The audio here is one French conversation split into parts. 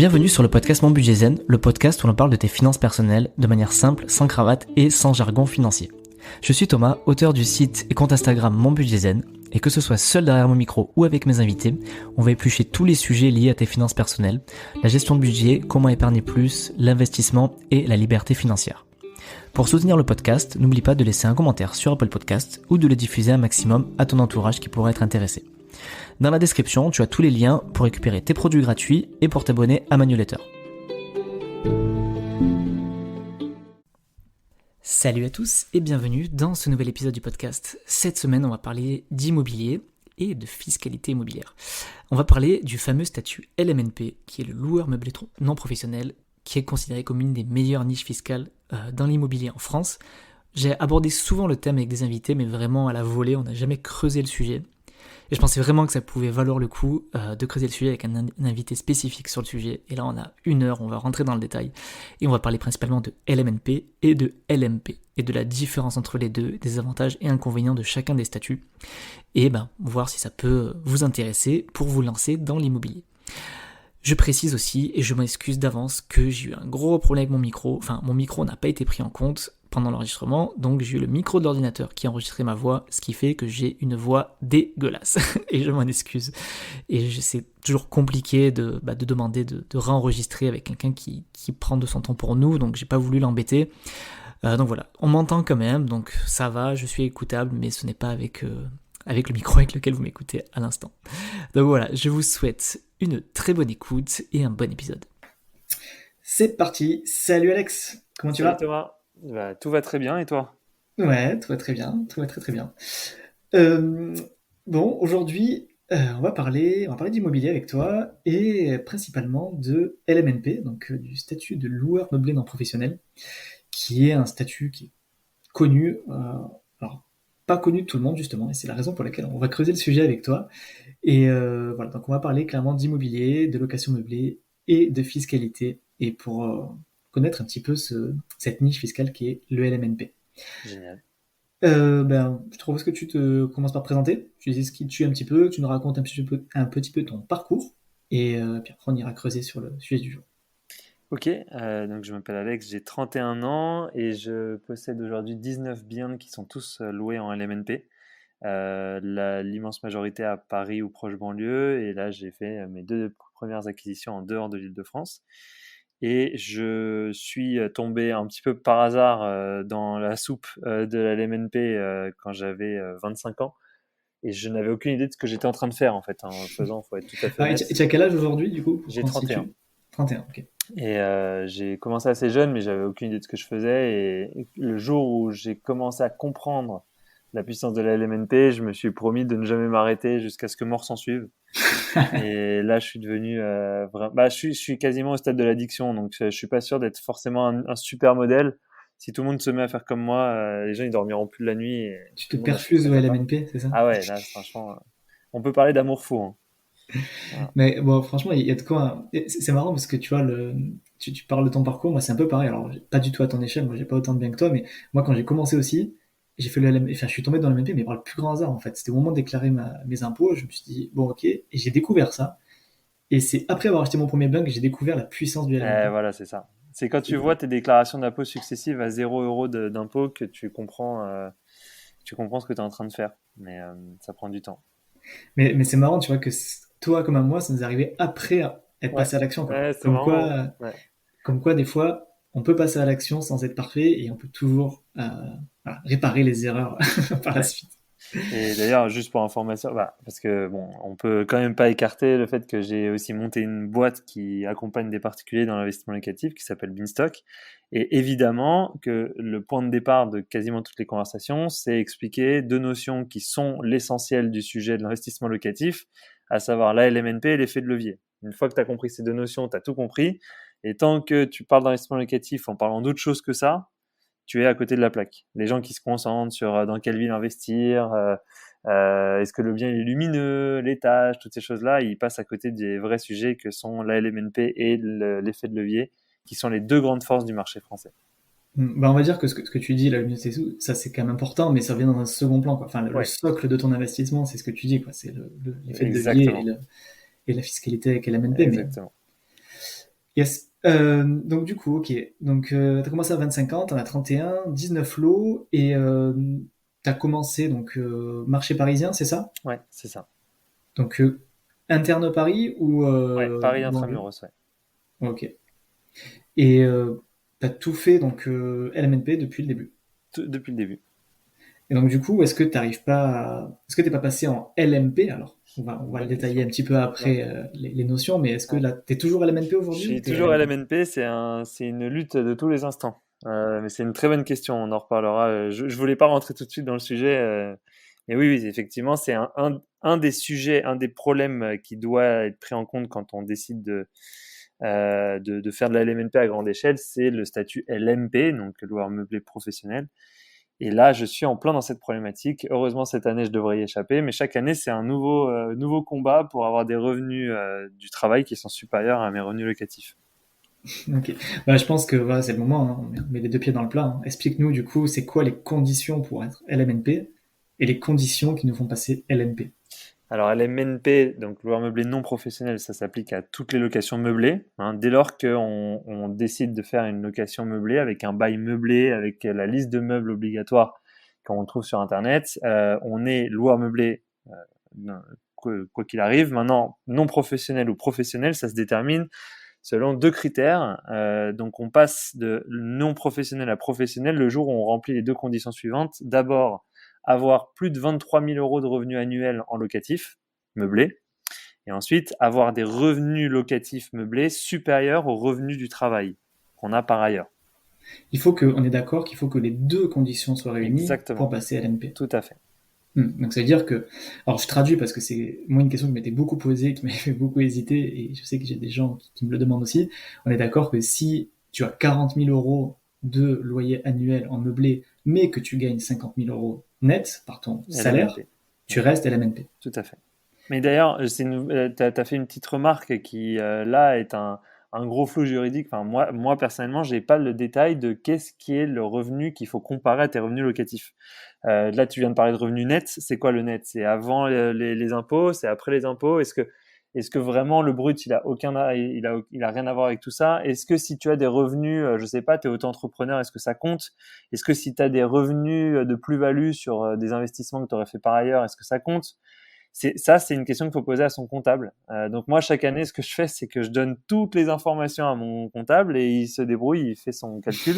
Bienvenue sur le podcast Mon Budget Zen, le podcast où l'on parle de tes finances personnelles de manière simple, sans cravate et sans jargon financier. Je suis Thomas, auteur du site et compte Instagram Mon Budget Zen, et que ce soit seul derrière mon micro ou avec mes invités, on va éplucher tous les sujets liés à tes finances personnelles, la gestion de budget, comment épargner plus, l'investissement et la liberté financière. Pour soutenir le podcast, n'oublie pas de laisser un commentaire sur Apple Podcast ou de le diffuser un maximum à ton entourage qui pourrait être intéressé. Dans la description, tu as tous les liens pour récupérer tes produits gratuits et pour t'abonner à ma newsletter. Salut à tous et bienvenue dans ce nouvel épisode du podcast. Cette semaine, on va parler d'immobilier et de fiscalité immobilière. On va parler du fameux statut LMNP, qui est le loueur meublé non professionnel, qui est considéré comme une des meilleures niches fiscales dans l'immobilier en France. J'ai abordé souvent le thème avec des invités, mais vraiment à la volée, on n'a jamais creusé le sujet. Et je pensais vraiment que ça pouvait valoir le coup de creuser le sujet avec un invité spécifique sur le sujet. Et là, on a 1 heure, on va rentrer dans le détail. Et on va parler principalement de LMNP et de LMP. Et de la différence entre les deux, des avantages et inconvénients de chacun des statuts. Et voir si ça peut vous intéresser pour vous lancer dans l'immobilier. Je précise aussi, et je m'excuse d'avance, que j'ai eu un gros problème avec mon micro. Enfin, mon micro n'a pas été pris en compte pendant l'enregistrement, donc j'ai eu le micro de l'ordinateur qui a enregistré ma voix, ce qui fait que j'ai une voix dégueulasse. Et je m'en excuse. Et c'est toujours compliqué de demander de réenregistrer avec quelqu'un qui prend de son temps pour nous, donc j'ai pas voulu l'embêter. Donc voilà, on m'entend quand même, donc ça va, je suis écoutable, mais ce n'est pas avec le micro avec lequel vous m'écoutez à l'instant. Donc voilà, je vous souhaite une très bonne écoute et un bon épisode. C'est parti, salut Alex, comment tu vas? Salut Thomas, tout va très bien et toi? Ouais, tout va très bien, tout va très très bien. Bon, aujourd'hui, on va parler d'immobilier avec toi et principalement de LMNP, donc du statut de loueur meublé non professionnel, qui est un statut qui est connu, alors pas connu de tout le monde justement, et c'est la raison pour laquelle on va creuser le sujet avec toi. Et voilà, donc on va parler clairement d'immobilier, de location meublée et de fiscalité, et pour connaître un petit peu cette niche fiscale qui est le LMNP. Génial. Je te propose que tu te commences par te présenter, tu dis ce qui tu es un petit peu, tu nous racontes un petit peu ton parcours, et puis après on ira creuser sur le sujet du jour. Ok, donc je m'appelle Alex, j'ai 31 ans et je possède aujourd'hui 19 biens qui sont tous loués en LMNP. L'immense majorité à Paris ou proche banlieue, et là j'ai fait mes 2 premières acquisitions en dehors de l'Île-de-France. Et je suis tombé un petit peu par hasard dans la soupe de la LMNP quand j'avais 25 ans. Et je n'avais aucune idée de ce que j'étais en train de faire en fait, en le faisant, faut être tout à fait Ah, et honnête. tu as quel âge aujourd'hui du coup pour J'ai qu'on se 31. situe? 31, ok. Et j'ai commencé assez jeune, mais j'avais aucune idée de ce que je faisais. Et le jour où j'ai commencé à comprendre la puissance de la LMNP, je me suis promis de ne jamais m'arrêter jusqu'à ce que mort s'en suive. Et là, je suis devenu je suis quasiment au stade de l'addiction, donc je suis pas sûr d'être forcément un super modèle. Si tout le monde se met à faire comme moi, les gens ils dormiront plus la nuit et Tu te tout le monde perfuses au n'achètera pas. LMNP, c'est ça? Ah ouais, là franchement, on peut parler d'amour fou, hein. Voilà. Mais bon, franchement, il y a de quoi, hein. Et c'est marrant parce que tu vois, tu parles de ton parcours, moi c'est un peu pareil. Alors, pas du tout à ton échelle, moi j'ai pas autant de biens que toi, mais moi quand j'ai commencé aussi, j'ai fait le LM, enfin je suis tombé dans le LMP, mais par le plus grand hasard en fait. C'était au moment de déclarer mes impôts, je me suis dit, bon ok, et j'ai découvert ça. Et c'est après avoir acheté mon premier bien que j'ai découvert la puissance du LMNP. Voilà, c'est ça. C'est quand tu C'est- vois tes déclarations d'impôts successives à 0 € d'impôt que tu comprends ce que tu es en train de faire. Mais ça prend du temps. Mais c'est marrant, tu vois, que toi comme à moi, ça nous est arrivé après être Ouais, passé à l'action, quoi. ouais, c'est marrant, hein. Ouais. Comme quoi, des fois, on peut passer à l'action sans être parfait et on peut toujours voilà, réparer les erreurs par la Ouais. suite. Et d'ailleurs, juste pour information, parce que bon, on peut quand même pas écarter le fait que j'ai aussi monté une boîte qui accompagne des particuliers dans l'investissement locatif qui s'appelle Beanstalk. Et évidemment que le point de départ de quasiment toutes les conversations, c'est expliquer 2 notions qui sont l'essentiel du sujet de l'investissement locatif, à savoir la LMNP et l'effet de levier. Une fois que tu as compris ces 2 notions, tu as tout compris. Et tant que tu parles d'investissement locatif en parlant d'autre chose que ça, tu es à côté de la plaque. Les gens qui se concentrent sur dans quelle ville investir, est-ce que le bien est lumineux, l'étage, toutes ces choses-là, ils passent à côté des vrais sujets que sont la LMNP et l'effet de levier, qui sont les 2 grandes forces du marché français. On va dire que ce que tu dis, la luminosité et tout, ça c'est quand même important, mais ça revient dans un second plan, quoi. Enfin, le Ouais, socle de ton investissement, c'est ce que tu dis, quoi. C'est l'effet de levier exactement, et la fiscalité avec LMNP. exactement. Yes. Donc du coup, ok. Donc tu as commencé à 25 ans, tu en as 31, 19 lots, et tu as commencé donc marché parisien, c'est ça? Ouais, c'est ça. Donc interne Paris ou Ouais, Paris banlieue? intramuros, ouais. Ok. Et tu as tout fait donc LMNP depuis le début. Depuis le début. Et donc du coup, est-ce que tu n'arrives pas est-ce que t'es pas passé en LMP? Alors, on va le Bonne détailler question. un petit peu Ouais. après les notions, mais est-ce que Ouais. là, tu es toujours LMNP Je aujourd'hui ou suis tu es toujours LMP? LMNP, c'est une lutte de tous les instants. Mais c'est une très bonne question, on en reparlera. Je voulais pas rentrer tout de suite dans le sujet. Mais oui, oui, effectivement, c'est un des sujets, un des problèmes qui doit être pris en compte quand on décide de faire de la LMNP à grande échelle, c'est le statut LMP, donc loueur meublé professionnel. Et là, je suis en plein dans cette problématique. Heureusement, cette année, je devrais y échapper, mais chaque année, c'est un nouveau combat pour avoir des revenus du travail qui sont supérieurs à mes revenus locatifs. Ok. Bah, je pense que voilà, c'est le moment, hein. On met les deux pieds dans le plat, hein. Explique-nous du coup, c'est quoi les conditions pour être LMNP et les conditions qui nous font passer LMP. Alors, LMNP, donc loueur meublé non professionnel, ça s'applique à toutes les locations meublées, hein. Dès lors qu'on décide de faire une location meublée avec un bail meublé, avec la liste de meubles obligatoires qu'on trouve sur Internet, on est loueur meublé quoi qu'il arrive. Maintenant, non professionnel ou professionnel, ça se détermine selon deux critères. Donc, on passe de non professionnel à professionnel le jour où on remplit les deux conditions suivantes. D'abord, avoir plus de 23 000 euros de revenus annuels en locatif meublé. Et ensuite, avoir des revenus locatifs meublés supérieurs aux revenus du travail qu'on a par ailleurs. On est d'accord qu'il faut que les deux conditions soient réunies pour Exactement, passer LMP. tout à fait. Donc ça veut dire que, alors je traduis parce que c'est moi une question qui m'était beaucoup posée, qui m'avait fait beaucoup hésiter, et je sais que j'ai des gens qui me le demandent aussi. On est d'accord que si tu as 40 000 euros de loyer annuel en meublé, mais que tu gagnes 50 000 euros net par ton salaire, LMNP, tu restes LMNP. tout à fait. Mais d'ailleurs, tu as fait une petite remarque qui, là, est un gros flou juridique. Enfin, moi personnellement, j'ai pas le détail de qu'est-ce qui est le revenu qu'il faut comparer à tes revenus locatifs. Là, tu viens de parler de revenu net. C'est quoi le net? C'est avant les impôts? C'est après les impôts? Est-ce que vraiment le brut, il a rien à voir avec tout ça? Est-ce que si tu as des revenus, je sais pas, tu es auto-entrepreneur, est-ce que ça compte? Est-ce que si tu as des revenus de plus-value sur des investissements que tu aurais fait par ailleurs, est-ce que ça compte? C'est une question qu'il faut poser à son comptable. Donc moi, chaque année, ce que je fais, c'est que je donne toutes les informations à mon comptable et il se débrouille, il fait son calcul.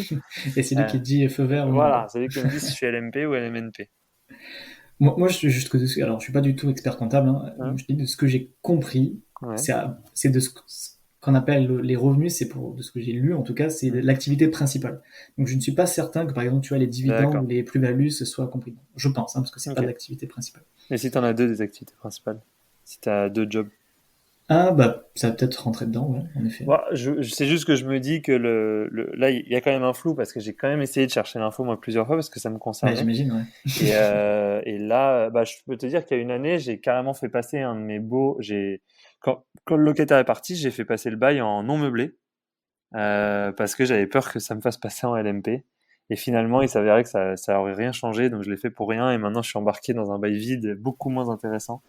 Et c'est lui Euh, qui te dit feu vert ou non, voilà, quoi. c'est lui qui me dit si je suis LMP ou LMNP. Moi, je suis juste alors je suis pas du tout expert comptable, hein. Hein. Je dis de ce que j'ai compris, Ouais. c'est de ce qu'on appelle les revenus, c'est pour de ce que j'ai lu en tout cas, c'est Mm. l'activité principale. Donc je ne suis pas certain que par exemple tu as les dividendes ou D'accord. les plus-values ce soit compris. Je pense, hein, parce que c'est pas Ok. l'activité principale. Et si tu en as deux des activités principales? Si tu as deux jobs? Ah bah ça va peut-être rentrer dedans, ouais, en effet. Ouais, c'est juste que je me dis que là, il y a quand même un flou parce que j'ai quand même essayé de chercher l'info moi plusieurs fois parce que ça me Ouais, concernait. j'imagine, ouais. Et là, bah, je peux te dire qu'il y a une année, j'ai carrément fait passer un de mes baux. Quand le locataire est parti, j'ai fait passer le bail en non meublé parce que j'avais peur que ça me fasse passer en LMP. Et finalement, il s'avérait que ça aurait rien changé, donc je l'ai fait pour rien. Et maintenant, je suis embarqué dans un bail vide beaucoup moins intéressant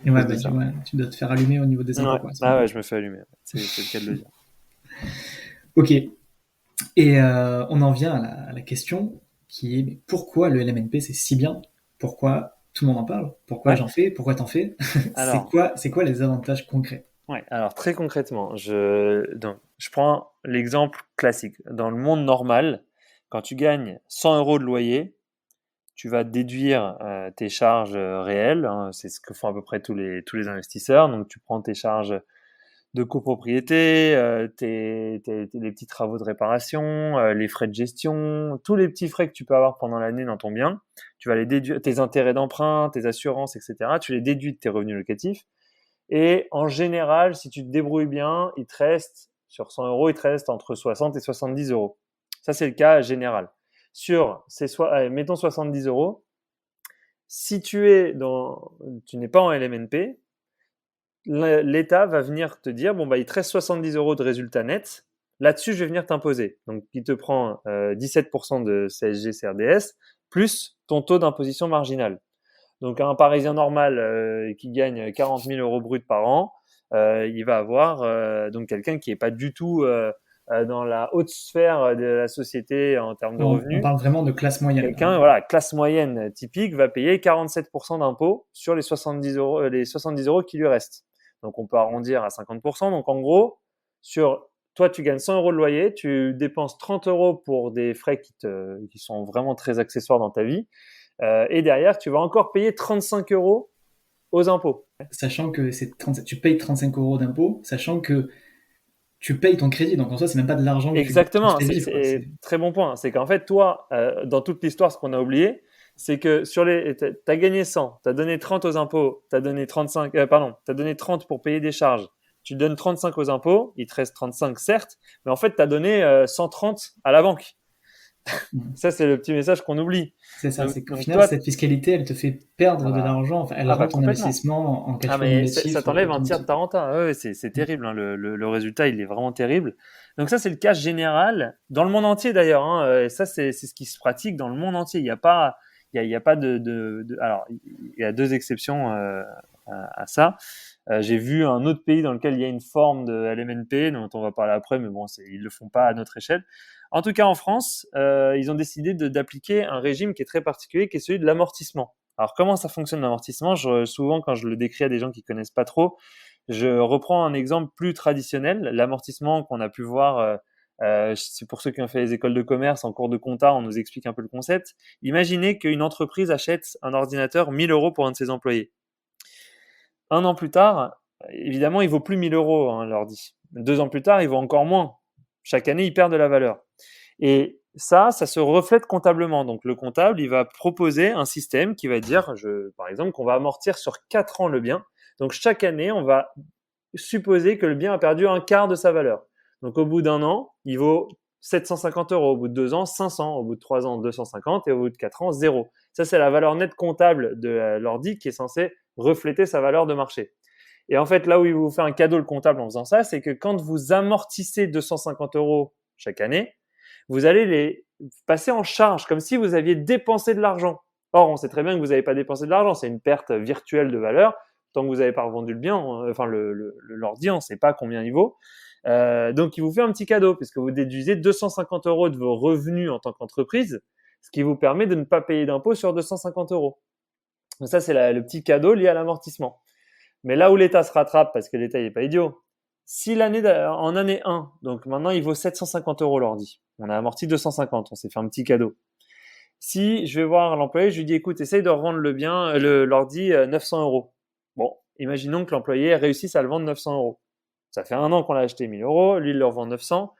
à Et ouais, cause de bah ça. ouais, tu dois te faire allumer au niveau des impôts, Ouais, quoi, à ce ah moment-là. ouais, je me fais allumer. C'est le cas de le dire. Ok, et on en vient à la question qui est mais pourquoi le LMNP c'est si bien? Pourquoi tout le monde en parle? Pourquoi Ouais. j'en fais? Pourquoi t'en fais? Alors, C'est quoi les avantages concrets? ouais. Alors très concrètement, donc, je prends l'exemple classique. Dans le monde normal, quand tu gagnes 100 euros de loyer, tu vas déduire tes charges réelles, hein, c'est ce que font à peu près tous les investisseurs. Donc, tu prends tes charges de copropriété, les petits travaux de réparation, les frais de gestion, tous les petits frais que tu peux avoir pendant l'année dans ton bien. Tu vas les déduire, tes intérêts d'emprunt, tes assurances, etc. Tu les déduis de tes revenus locatifs. Et en général, si tu te débrouilles bien, il te reste, sur 100 euros, il te reste entre 60 et 70 euros. Ça, c'est le cas général. Mettons 70 euros. Si tu n'es pas en LMNP, l'État va venir te dire, bon, bah, il te reste 70 euros de résultat net. Là-dessus, je vais venir t'imposer. Donc, il te prend 17% de CSG, CRDS, plus ton taux d'imposition marginale. Donc, un Parisien normal qui gagne 40 000 euros bruts par an, il va avoir donc quelqu'un qui n'est pas du tout dans la haute sphère de la société en termes de On revenus. parle vraiment de classe moyenne. Quelqu'un, voilà, classe moyenne typique, va payer 47% d'impôts sur les 70 euros qui lui restent. Donc, on peut arrondir à 50%. Donc, en gros, toi, tu gagnes 100 euros de loyer, tu dépenses 30 euros pour des frais qui sont vraiment très accessoires dans ta vie. Et derrière, tu vas encore payer 35 euros aux impôts. Sachant que tu payes 35 euros d'impôts, sachant que tu payes ton crédit. Donc en soi, c'est même pas de l'argent que Exactement, tu fais vivre. c'est très bon point. C'est qu'en fait, toi, dans toute l'histoire, ce qu'on a oublié, c'est que t'as gagné 100, t'as donné 30 aux impôts, t'as donné 30 pour payer des charges. Tu donnes 35 aux impôts, il te reste 35 certes, mais en fait, t'as donné 130 à la banque. Ça, c'est le petit message qu'on oublie. C'est ça, Donc, c'est qu'au donc final, toi, cette fiscalité, elle te fait perdre de l'argent. Enfin, elle rend ton complètement. investissement en cash flow mais négatif. ça t'enlève un tiers de ta renta. Ouais, c'est terrible. Hein. Le résultat, il est vraiment terrible. Donc ça, c'est le cas général dans le monde entier d'ailleurs. Hein. Et ça, c'est ce qui se pratique dans le monde entier. Il y a pas alors, il y a deux exceptions à ça. J'ai vu un autre pays dans lequel il y a une forme de LMNP, dont on va parler après, mais bon, ils le font pas à notre échelle. En tout cas, en France, ils ont décidé d'appliquer un régime qui est très particulier, qui est celui de l'amortissement. Alors, comment ça fonctionne l'amortissement ? Souvent, quand je le décris à des gens qui connaissent pas trop, je reprends un exemple plus traditionnel, l'amortissement qu'on a pu voir. C'est pour ceux qui ont fait les écoles de commerce, en cours de compta, on nous explique un peu le concept. Imaginez qu'une entreprise achète un ordinateur 1 000 euros pour un de ses employés. Un an plus tard, évidemment, il vaut plus 1 000 euros, hein, l'ordi. 2 ans plus tard, il vaut encore moins. Chaque année, il perd de la valeur. Et ça se reflète comptablement. Donc, le comptable, il va proposer un système qui va dire, par exemple, qu'on va amortir sur 4 ans le bien. Donc, chaque année, on va supposer que le bien a perdu un quart de sa valeur. Donc, au bout d'un an, il vaut 750 euros. Au bout de 2 ans, 500. Au bout de 3 ans, 250. Et au bout de 4 ans, 0. Ça, c'est la valeur nette comptable de l'ordi qui est censée refléter sa valeur de marché. Et en fait, là où il vous fait un cadeau le comptable en faisant ça, c'est que quand vous amortissez 250 euros chaque année, vous allez les passer en charge, comme si vous aviez dépensé de l'argent. Or, on sait très bien que vous n'avez pas dépensé de l'argent, c'est une perte virtuelle de valeur. Tant que vous n'avez pas revendu le bien, enfin l'ordi, on ne sait pas combien il vaut. Donc, il vous fait un petit cadeau, puisque vous déduisez 250 euros de vos revenus en tant qu'entreprise, ce qui vous permet de ne pas payer d'impôt sur 250 euros. Donc ça, c'est le petit cadeau lié à l'amortissement. Mais là où l'État se rattrape, parce que l'État n'est pas idiot, si en année 1, donc maintenant il vaut 750 euros l'ordi, on a amorti 250, on s'est fait un petit cadeau. Si je vais voir l'employé, je lui dis écoute, essaye de revendre l'ordi 900 euros. Bon, imaginons que l'employé réussisse à le vendre 900 euros. Ça fait 1 an qu'on l'a acheté 1000 euros, lui il le revend 900.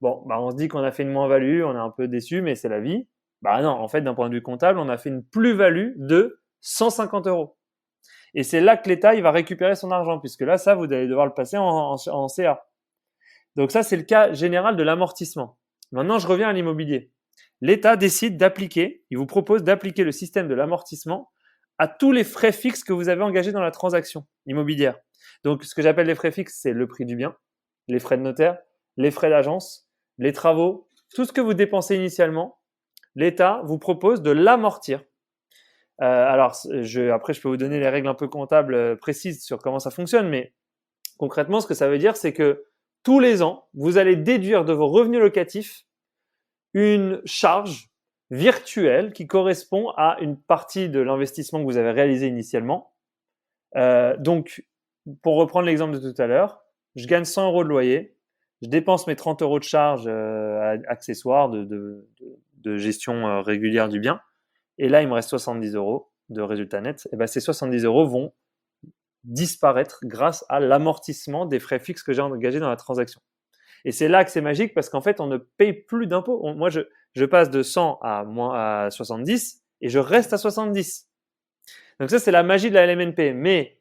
Bon, on se dit qu'on a fait une moins-value, on est un peu déçu, mais c'est la vie. Non, en fait, d'un point de vue comptable, on a fait une plus-value de 150 euros. Et c'est là que l'État, il va récupérer son argent, puisque là, ça, vous allez devoir le passer en CA. Donc ça, c'est le cas général de l'amortissement. Maintenant, je reviens à l'immobilier. L'État décide il vous propose d'appliquer le système de l'amortissement à tous les frais fixes que vous avez engagés dans la transaction immobilière. Donc, ce que j'appelle les frais fixes, c'est le prix du bien, les frais de notaire, les frais d'agence, les travaux, tout ce que vous dépensez initialement, l'État vous propose de l'amortir. Alors, après, je peux vous donner les règles un peu comptables précises sur comment ça fonctionne, mais concrètement, ce que ça veut dire, c'est que tous les ans, vous allez déduire de vos revenus locatifs une charge virtuelle qui correspond à une partie de l'investissement que vous avez réalisé initialement. Donc, pour reprendre l'exemple de tout à l'heure, je gagne 100 euros de loyer, je dépense mes 30 euros de charges accessoires de gestion régulière du bien. Et là, il me reste 70 euros de résultat net. Et ces 70 euros vont disparaître grâce à l'amortissement des frais fixes que j'ai engagés dans la transaction. Et c'est là que c'est magique parce qu'en fait, on ne paye plus d'impôts. Moi, je passe de 100 à 70 et je reste à 70. Donc ça, c'est la magie de la LMNP. Mais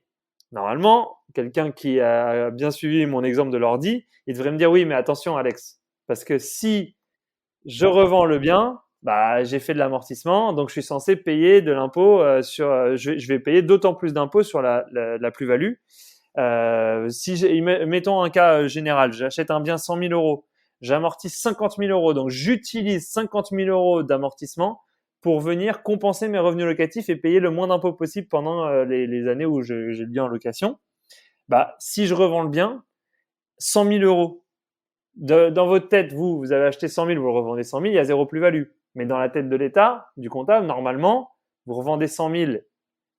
normalement, quelqu'un qui a bien suivi mon exemple de l'ordi, il devrait me dire oui, mais attention, Alex, parce que si je revends le bien, j'ai fait de l'amortissement, donc je suis censé payer de l'impôt je vais payer d'autant plus d'impôts sur la plus-value. Mettons un cas général, j'achète un bien 100 000 euros, j'amortis 50 000 euros, donc j'utilise 50 000 euros d'amortissement pour venir compenser mes revenus locatifs et payer le moins d'impôts possible pendant les années où j'ai le bien en location. Bah, si je revends le bien, 100 000 euros. Dans votre tête, vous avez acheté 100 000, vous le revendez 100 000, il y a zéro plus-value. Mais dans la tête de l'État, du comptable, normalement, vous revendez 100 000,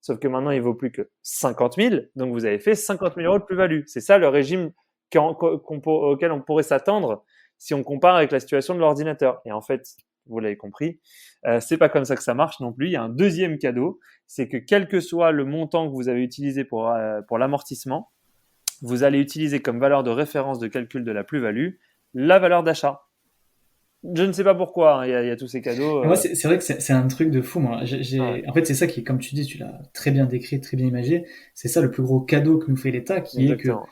sauf que maintenant, il vaut plus que 50 000, donc vous avez fait 50 000 euros de plus-value. C'est ça le régime auquel on pourrait s'attendre si on compare avec la situation de l'ordinateur. Et en fait, vous l'avez compris, c'est pas comme ça que ça marche non plus. Il y a un deuxième cadeau, c'est que quel que soit le montant que vous avez utilisé pour l'amortissement, vous allez utiliser comme valeur de référence de calcul de la plus-value la valeur d'achat. Je ne sais pas pourquoi, hein, il y a tous ces cadeaux. Moi, c'est vrai que c'est un truc de fou. Moi. Ouais. En fait, c'est ça qui, comme tu dis, tu l'as très bien décrit, très bien imagé. C'est ça le plus gros cadeau que nous fait l'État, qui est que Exactement.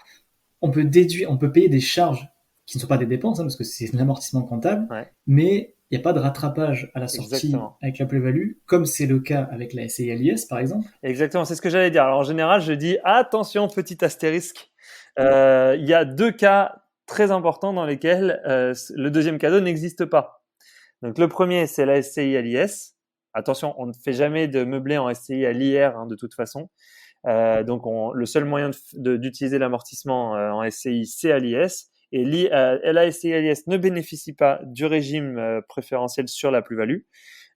on peut payer des charges qui ne sont pas des dépenses, hein, parce que c'est un amortissement comptable, Ouais. mais il n'y a pas de rattrapage à la sortie Exactement. avec la plus-value, comme c'est le cas avec la SCI LIS, par exemple. Exactement, c'est ce que j'allais dire. Alors en général, je dis attention, petit astérisque. Il y a deux cas très importants dans lesquels le deuxième cadeau n'existe pas. Donc le premier, c'est la SCI à l'IS. Attention, on ne fait jamais de meublé en SCI à l'IR de toute façon. Donc le seul moyen d'utiliser l'amortissement en SCI, c'est à l'IS. Et la SCI à l'IS ne bénéficie pas du régime préférentiel sur la plus-value,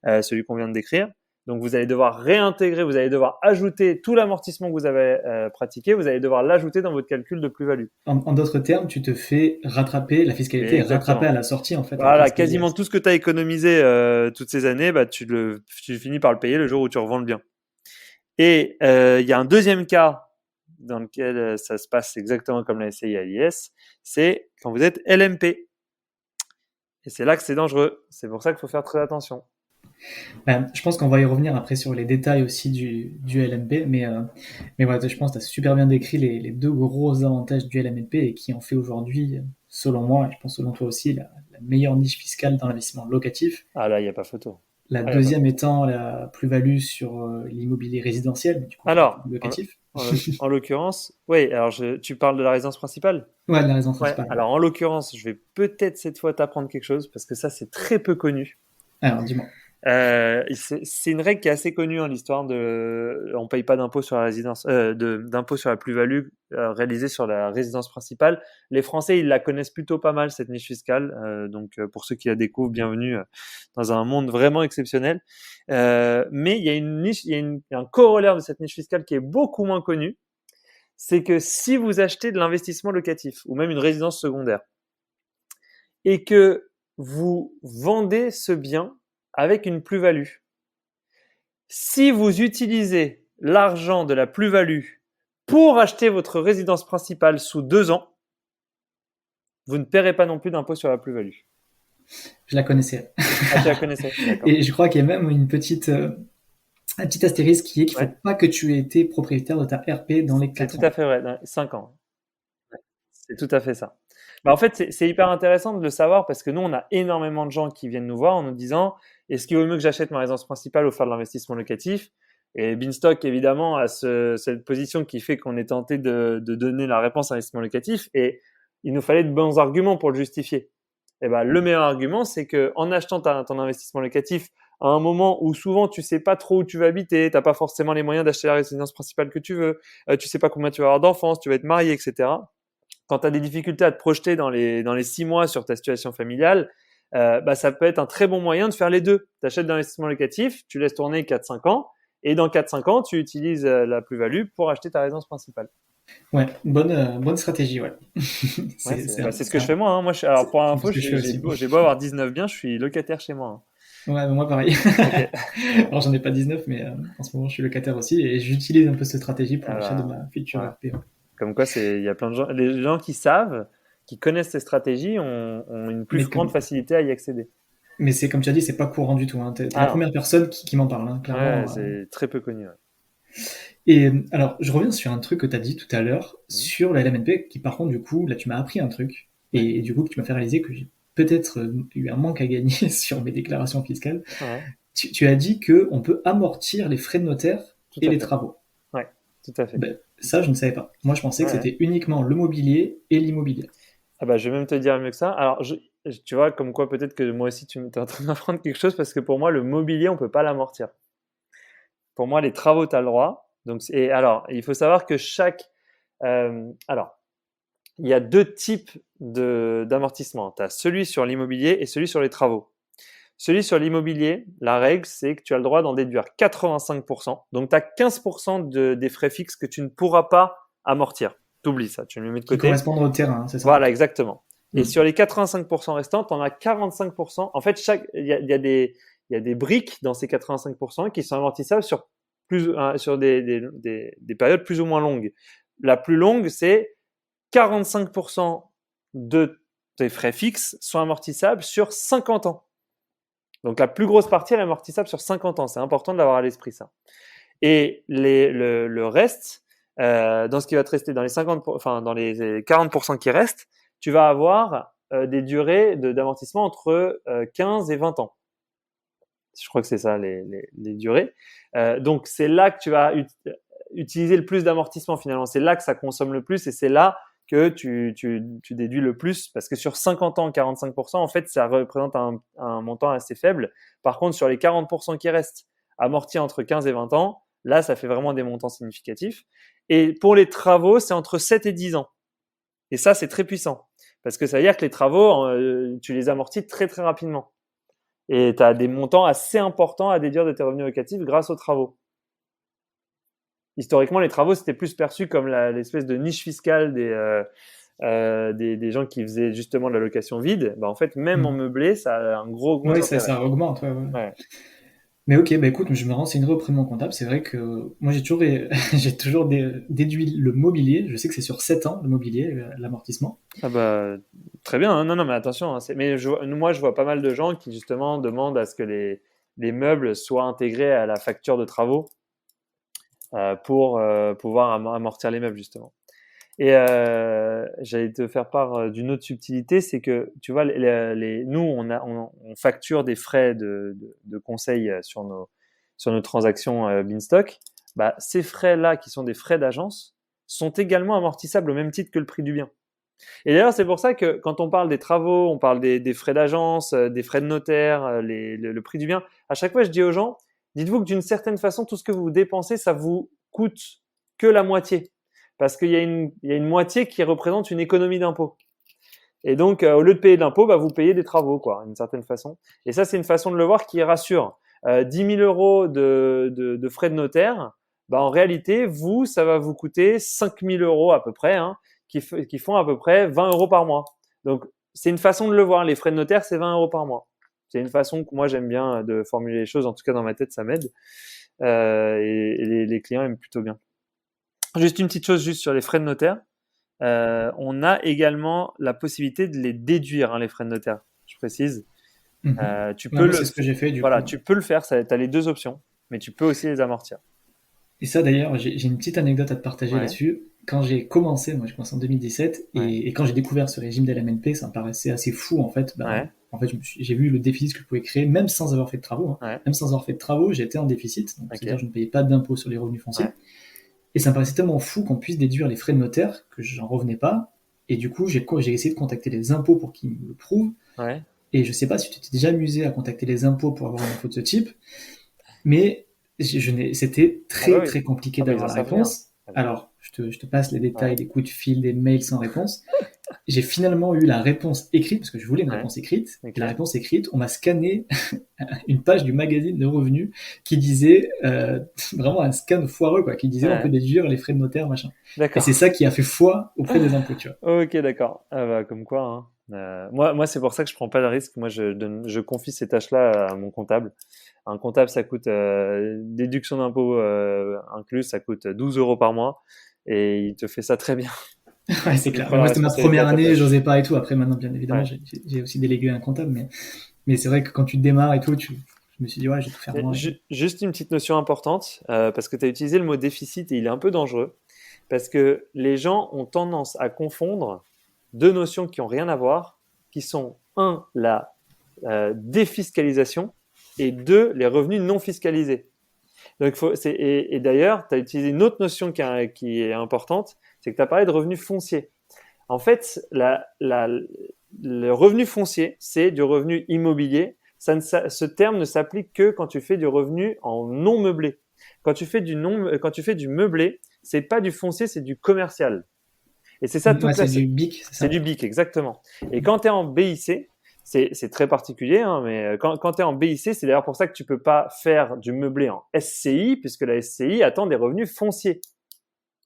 celui qu'on vient de décrire. Donc vous allez devoir réintégrer, vous allez devoir ajouter tout l'amortissement que vous avez pratiqué, vous allez devoir l'ajouter dans votre calcul de plus-value. En d'autres termes, tu te fais rattraper, la fiscalité est Exactement. rattrapée à la sortie, en fait. Voilà, avec la SCI quasiment LIS. tout ce que tu as économisé toutes ces années, bah, tu finis par le payer le jour où tu revends le bien. Et il y a un deuxième cas dans lequel ça se passe exactement comme la SCI à l'IS, c'est quand vous êtes LMP. Et c'est là que c'est dangereux. C'est pour ça qu'il faut faire très attention. Ben, je pense qu'on va y revenir après sur les détails aussi du LMP, mais voilà, je pense que tu as super bien décrit les deux gros avantages du LMNP et qui en fait aujourd'hui, selon moi, et je pense selon toi aussi, la meilleure niche fiscale dans l'investissement locatif. Ah là, il n'y a pas photo. La Ah, deuxième étant la plus-value sur l'immobilier résidentiel, mais du coup, alors, locatif. en l'occurrence, oui, alors tu parles de la résidence principale? Ouais, la raison Ouais, principale. alors en l'occurrence, je vais peut-être cette fois t'apprendre quelque chose parce que ça, c'est très peu connu. Alors, dis-moi. C'est une règle qui est assez connue en l'histoire on paye pas d'impôt sur la résidence, d'impôt sur la plus-value réalisée sur la résidence principale. Les Français, ils la connaissent plutôt pas mal cette niche fiscale. Donc pour ceux qui la découvrent, bienvenue dans un monde vraiment exceptionnel. Mais il y a une niche, il y a un corollaire de cette niche fiscale qui est beaucoup moins connu. C'est que si vous achetez de l'investissement locatif ou même une résidence secondaire et que vous vendez ce bien avec une plus-value. Si vous utilisez l'argent de la plus-value pour acheter votre résidence principale sous 2 ans, vous ne paierez pas non plus d'impôt sur la plus-value. Je la connaissais. Ah, tu la connaissais? D'accord. Et je crois qu'il y a même un petit astérisque qui est qu'il ne faut pas que tu aies été propriétaire de ta RP dans les 4 ans. C'est tout à fait vrai, 5 ans. Ouais. C'est tout à fait ça. Bah, en fait, c'est hyper intéressant de le savoir parce que nous, on a énormément de gens qui viennent nous voir en nous disant est-ce qu'il vaut mieux que j'achète ma résidence principale ou faire de l'investissement locatif? Et Beanstalk, évidemment, a cette position qui fait qu'on est tenté de donner la réponse à l'investissement locatif et il nous fallait de bons arguments pour le justifier. Et ben, le meilleur argument, c'est qu'en achetant ton investissement locatif à un moment où souvent tu sais pas trop où tu vas habiter, tu n'as pas forcément les moyens d'acheter la résidence principale que tu veux, tu sais pas combien tu vas avoir d'enfants, tu vas être marié, etc. Quand tu as des difficultés à te projeter dans les 6 mois sur ta situation familiale, bah, ça peut être un très bon moyen de faire les deux. Tu achètes d'investissement locatif, tu laisses tourner 4-5 ans, et dans 4-5 ans, tu utilises la plus-value pour acheter ta résidence principale. Ouais, bonne stratégie, ouais. C'est ce que je fais moi. Hein. Alors pour info, j'ai beau avoir 19 biens, je suis locataire chez moi. Hein. Ouais, mais moi pareil. Okay. Alors j'en ai pas 19, mais en ce moment je suis locataire aussi et j'utilise un peu cette stratégie pour l'achat de ma future RP. Ouais. Comme quoi, il y a plein de gens. Les gens qui savent, qui connaissent ces stratégies, ont une plus grande facilité à y accéder. Mais c'est comme tu as dit, c'est pas courant du tout. Hein. T'es la première personne qui m'en parle, hein, clairement. Ouais, c'est très peu connu. Ouais. Et alors, je reviens sur un truc que tu as dit tout à l'heure sur la LMNP, qui par contre, du coup, là tu m'as appris un truc et du coup, tu m'as fait réaliser que j'ai peut-être eu un manque à gagner sur mes déclarations fiscales. Ouais. Tu as dit qu'on peut amortir les frais de notaire et les travaux. Ouais, tout à fait. Ben, ça, je ne savais pas. Moi, je pensais que c'était uniquement le mobilier et l'immobilier. Ah bah, je vais même te dire mieux que ça. Alors, tu vois, comme quoi peut-être que moi aussi tu es en train d'apprendre quelque chose, parce que pour moi, le mobilier, on peut pas l'amortir. Pour moi, les travaux, tu as le droit. Donc, et alors, il faut savoir que alors, il y a deux types d'amortissement. Tu as celui sur l'immobilier et celui sur les travaux. Celui sur l'immobilier, la règle, c'est que tu as le droit d'en déduire 85%. Donc, tu as 15% des frais fixes que tu ne pourras pas amortir. T'oublies ça, tu le mets de Qui côté. correspondent au terrain, c'est ça? Voilà, exactement. Et Mm. sur les 85% restants, tu en as 45%. En fait, il y a des briques dans ces 85% qui sont amortissables sur des périodes plus ou moins longues. La plus longue, c'est 45% de tes frais fixes sont amortissables sur 50 ans. Donc, la plus grosse partie, elle est amortissable sur 50 ans. C'est important de l'avoir à l'esprit, ça. Et le reste, dans ce qui va te rester, dans les 40% qui restent, tu vas avoir des durées d'amortissement entre 15 et 20 ans. Je crois que c'est ça, les durées. Donc, c'est là que tu vas utiliser le plus d'amortissement, finalement. C'est là que ça consomme le plus et c'est là que tu déduis le plus, parce que sur 50 ans, 45%, en fait, ça représente un montant assez faible. Par contre, sur les 40% qui restent, amortis entre 15 et 20 ans, là, ça fait vraiment des montants significatifs. Et pour les travaux, c'est entre 7 et 10 ans. Et ça, c'est très puissant, parce que ça veut dire que les travaux, tu les amortis très, très rapidement. Et tu as des montants assez importants à déduire de tes revenus locatifs grâce aux travaux. Historiquement, les travaux, c'était plus perçu comme l'espèce de niche fiscale des gens qui faisaient justement de la location vide. Bah, en fait, même en meublé, ça a un gros Oui, intérêt. ça augmente. Ouais. Ouais. Mais ok, bah écoute, je me renseignerai auprès de mon comptable. C'est vrai que moi, j'ai toujours déduit le mobilier. Je sais que c'est sur 7 ans, le mobilier, l'amortissement. Ah bah, très bien, hein. Non, non, mais attention, hein, mais moi, je vois pas mal de gens qui justement demandent à ce que les meubles soient intégrés à la facture de travaux pour pouvoir amortir les meubles, justement. Et j'allais te faire part d'une autre subtilité, c'est que tu vois, nous, on facture des frais de conseil sur nos transactions Beanstalk. Bah, ces frais-là, qui sont des frais d'agence, sont également amortissables au même titre que le prix du bien. Et d'ailleurs, c'est pour ça que quand on parle des travaux, on parle des frais d'agence, des frais de notaire, le prix du bien. À chaque fois, je dis aux gens, dites-vous que d'une certaine façon, tout ce que vous dépensez, ça vous coûte que la moitié. Parce qu'il y a une moitié qui représente une économie d'impôt. Et donc, au lieu de payer de l'impôt, bah, vous payez des travaux, quoi, d'une certaine façon. Et ça, c'est une façon de le voir qui rassure. 10 000 euros de frais de notaire, bah, en réalité, ça va vous coûter 5 000 euros à peu près, hein, qui font à peu près 20 euros par mois. Donc, c'est une façon de le voir. Les frais de notaire, c'est 20 euros par mois. C'est une façon que moi, j'aime bien de formuler les choses. En tout cas, dans ma tête, ça m'aide. Et les clients aiment plutôt bien. Juste une petite chose juste sur les frais de notaire. On a également la possibilité de les déduire, hein, les frais de notaire. Je précise. Tu peux c'est ce que j'ai fait du voilà, coup. tu peux le faire. Tu as les deux options, mais tu peux aussi les amortir. Et ça d'ailleurs, j'ai une petite anecdote à te partager Ouais. là-dessus. Quand j'ai commencé, moi j'ai commencé en 2017, et quand j'ai découvert ce régime d'LMNP, ça me paraissait assez fou en fait. Ouais. En fait, j'ai vu le déficit que je pouvais créer, même sans avoir fait de travaux. Hein. Ouais. Même sans avoir fait de travaux, j'étais en déficit. Donc, Ok. c'est-à-dire que je ne payais pas d'impôt sur les revenus fonciers. Ouais. Et ça me paraissait tellement fou qu'on puisse déduire les frais de notaire que j'en revenais pas. Et du coup, j'ai essayé de contacter les impôts pour qu'ils me le prouvent. Ouais. Et je sais pas si tu t'es déjà amusé à contacter les impôts pour avoir une info de ce type, mais c'était très très compliqué d'avoir la réponse. Alors, je te passe les détails des coups de fil, des mails sans réponse. J'ai finalement eu la réponse écrite, parce que je voulais une réponse écrite. Okay. Et la réponse écrite, on m'a scanné une page du magazine de revenus qui disait, vraiment un scan foireux, quoi, qui disait on peut déduire les frais de notaire, machin. Et c'est ça qui a fait foi auprès des impôts, tu vois. Ok, d'accord. Ah bah, comme quoi, hein. Moi, c'est pour ça que je prends pas le risque. Moi, je confie ces tâches-là à mon comptable. Un comptable, ça coûte, déduction d'impôt incluse, ça coûte 12 euros par mois. Et il te fait ça très bien. Ouais, c'est clair. Moi, c'était ma première année, j'osais pas et tout. Après, maintenant, bien évidemment, j'ai aussi délégué un comptable. Mais c'est vrai que quand tu démarres et tout, je me suis dit, ouais, je vais tout faire moi. Juste une petite notion importante, parce que tu as utilisé le mot déficit et il est un peu dangereux. Parce que les gens ont tendance à confondre deux notions qui n'ont rien à voir, qui sont, un, la défiscalisation, et deux, les revenus non fiscalisés. Donc, et d'ailleurs, tu as utilisé une autre notion qui est importante, c'est que tu as parlé de revenus fonciers. En fait, le revenu foncier, c'est du revenu immobilier. Ce terme ne s'applique que quand tu fais du revenu en non meublé. Quand tu fais du meublé, c'est pas du foncier, c'est du commercial. Et c'est ça Ouais, toute la, c'est du BIC, c'est c'est ça? du BIC, exactement. Et quand tu es en BIC, c'est très particulier, hein, mais quand tu es en BIC, c'est d'ailleurs pour ça que tu peux pas faire du meublé en SCI, puisque la SCI attend des revenus fonciers.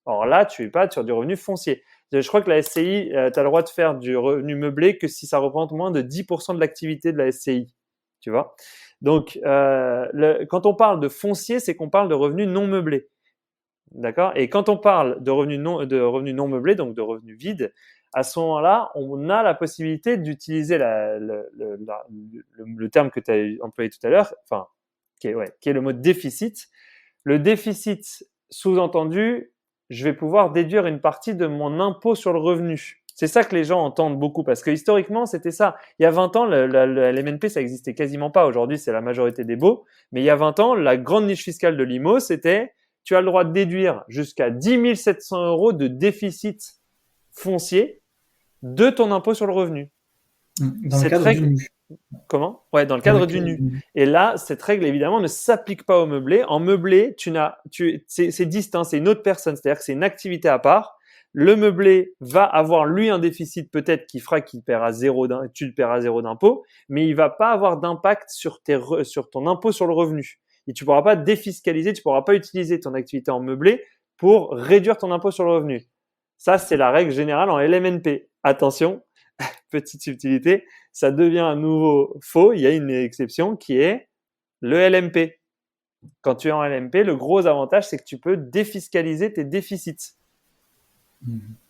Or là, tu es pas sur du revenu foncier. Je crois que la SCI, tu as le droit de faire du revenu meublé que si ça représente moins de 10% de l'activité de la SCI. Tu vois? Donc, quand on parle de foncier, c'est qu'on parle de revenus non meublés. D'accord? Et quand on parle de revenus non meublés, donc de revenus vides, à ce moment-là, on a la possibilité d'utiliser le terme que tu as employé tout à l'heure, enfin, qui est le mot déficit. Le déficit, sous-entendu, je vais pouvoir déduire une partie de mon impôt sur le revenu. C'est ça que les gens entendent beaucoup, parce que historiquement, c'était ça. Il y a 20 ans, la LMNP, ça existait quasiment pas. Aujourd'hui, c'est la majorité des baux. Mais il y a 20 ans, la grande niche fiscale de l'IMO, c'était tu as le droit de déduire jusqu'à 10 700 euros de déficit foncier de ton impôt sur le revenu. Dans le Cette cadre du règle, NU. comment? Ouais, dans le Dans le cadre du cadre du nu. NU. Et là, cette règle, évidemment, ne s'applique pas au meublé. En meublé, c'est distinct, c'est une autre personne. C'est-à-dire que c'est une activité à part. Le meublé va avoir, lui, un déficit peut-être qui fera qu'il paiera tu le paieras zéro d'impôt, mais il va pas avoir d'impact sur ton impôt sur le revenu. Et tu pourras pas défiscaliser, tu pourras pas utiliser ton activité en meublé pour réduire ton impôt sur le revenu. Ça, c'est la règle générale en LMNP. Attention, petite subtilité, ça devient à nouveau faux. Il y a une exception qui est le LMP. Quand tu es en LMP, le gros avantage, c'est que tu peux défiscaliser tes déficits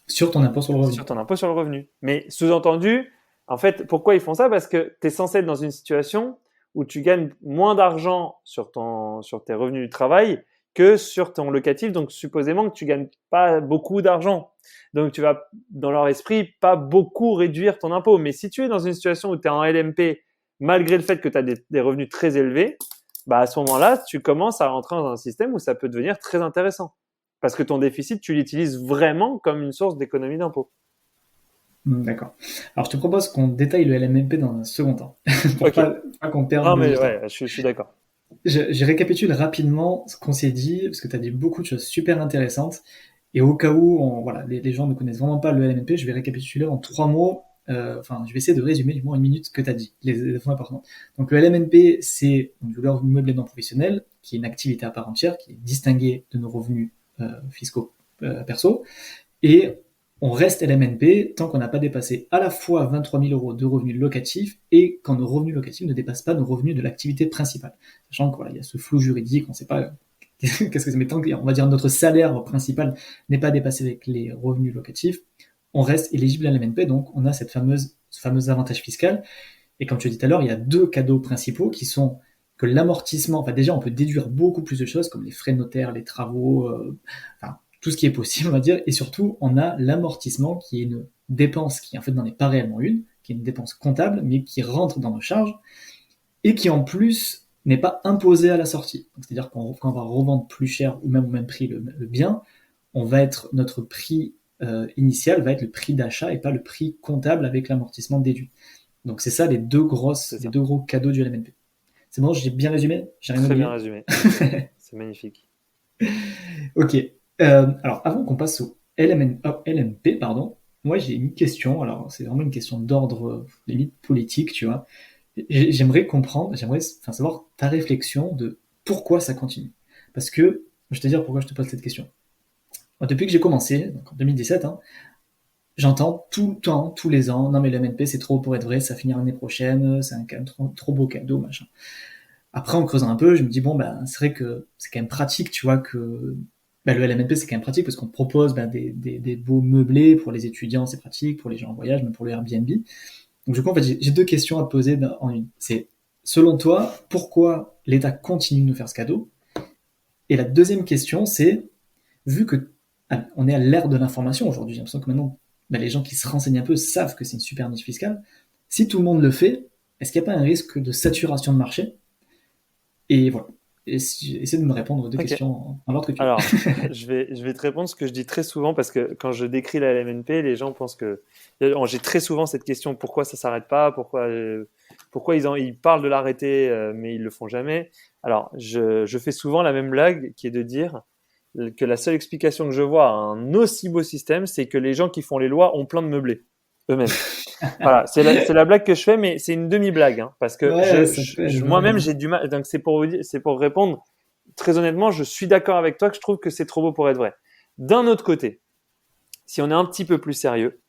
Sur ton impôt sur le revenu. sur ton impôt sur le revenu. Mais sous-entendu, en fait, pourquoi ils font ça? Parce que tu es censé être dans une situation où tu gagnes moins d'argent sur tes revenus du travail que sur ton locatif. Donc, supposément que tu gagnes pas beaucoup d'argent. Donc, tu vas, dans leur esprit, pas beaucoup réduire ton impôt. Mais si tu es dans une situation où tu es en LMP, malgré le fait que tu as des revenus très élevés, bah, à ce moment-là, tu commences à rentrer dans un système où ça peut devenir très intéressant. Parce que ton déficit, tu l'utilises vraiment comme une source d'économie d'impôt. D'accord. Alors, je te propose qu'on détaille le LMNP dans un second temps, pour Ok. pas qu'on perde Non, le mais temps. ouais, je suis d'accord. Je récapitule rapidement ce qu'on s'est dit, parce que tu as dit beaucoup de choses super intéressantes. Et au cas où voilà, les gens ne connaissent vraiment pas le LMNP, je vais récapituler en 3 mots. Enfin, je vais essayer de résumer du moins une minute ce que tu as dit, les fonds importants. Donc, le LMNP, c'est du revenu meublé non professionnel, qui est une activité à part entière, qui est distinguée de nos revenus fiscaux perso. Et on reste LMNP tant qu'on n'a pas dépassé à la fois 23 000 euros de revenus locatifs et quand nos revenus locatifs ne dépassent pas nos revenus de l'activité principale. Sachant qu'il y a ce flou juridique, on ne sait pas qu'est-ce que c'est, mais tant qu'on va dire notre salaire principal n'est pas dépassé avec les revenus locatifs, on reste éligible à l'LMNP, donc on a ce fameux avantage fiscal. Et comme tu as dit tout à l'heure, il y a deux cadeaux principaux qui sont que l'amortissement, enfin déjà on peut déduire beaucoup plus de choses comme les frais de notaire, les travaux, enfin tout ce qui est possible, on va dire, et surtout, on a l'amortissement qui est une dépense qui en fait n'en est pas réellement une, qui est une dépense comptable, mais qui rentre dans nos charges, et qui en plus n'est pas imposée à la sortie. C'est-à-dire quand on va revendre plus cher ou même au même prix le bien, notre prix initial va être le prix d'achat et pas le prix comptable avec l'amortissement déduit. Donc c'est ça les deux gros cadeaux du LMNP. C'est bon, j'ai bien résumé? J'ai rien Très oublié? bien résumé. C'est magnifique. Ok. Alors, avant qu'on passe au LMP, pardon, moi j'ai une question. Alors, c'est vraiment une question d'ordre limite politique, tu vois. J'aimerais comprendre, savoir ta réflexion de pourquoi ça continue. Parce que, je vais te dire pourquoi je te pose cette question. Moi, depuis que j'ai commencé, donc en 2017, hein, j'entends tout le temps, tous les ans, non mais le LMNP c'est trop pour être vrai, ça finira l'année prochaine, c'est quand même trop beau cadeau, machin. Après, en creusant un peu, je me dis, bon, ben, c'est vrai que c'est quand même pratique, tu vois, que le LMNP, c'est quand même pratique parce qu'on propose des beaux meublés pour les étudiants, c'est pratique, pour les gens en voyage, même pour le Airbnb. Donc, du coup, en fait, j'ai deux questions à poser en une. C'est, selon toi, pourquoi l'État continue de nous faire ce cadeau? Et la deuxième question, c'est, vu que on est à l'ère de l'information aujourd'hui, j'ai l'impression que maintenant, les gens qui se renseignent un peu savent que c'est une super niche fiscale. Si tout le monde le fait, est-ce qu'il n'y a pas un risque de saturation de marché? Et voilà. essaie de me répondre aux deux Ok. questions en l'ordre que tu veux. Alors, je vais te répondre ce que je dis très souvent parce que quand je décris la LMNP, les gens pensent que j'ai très souvent cette question pourquoi ça s'arrête pas, pourquoi ils parlent de l'arrêter mais ils le font jamais. Alors, je fais souvent la même blague qui est de dire que la seule explication que je vois à un aussi beau système, c'est que les gens qui font les lois ont plein de meublés eux-mêmes. Voilà, c'est la blague que je fais, mais c'est une demi-blague hein, parce que Ouais, ça peut, je vois. moi-même j'ai du mal. Donc c'est pour répondre. Très honnêtement, je suis d'accord avec toi que je trouve que c'est trop beau pour être vrai. D'un autre côté, si on est un petit peu plus sérieux,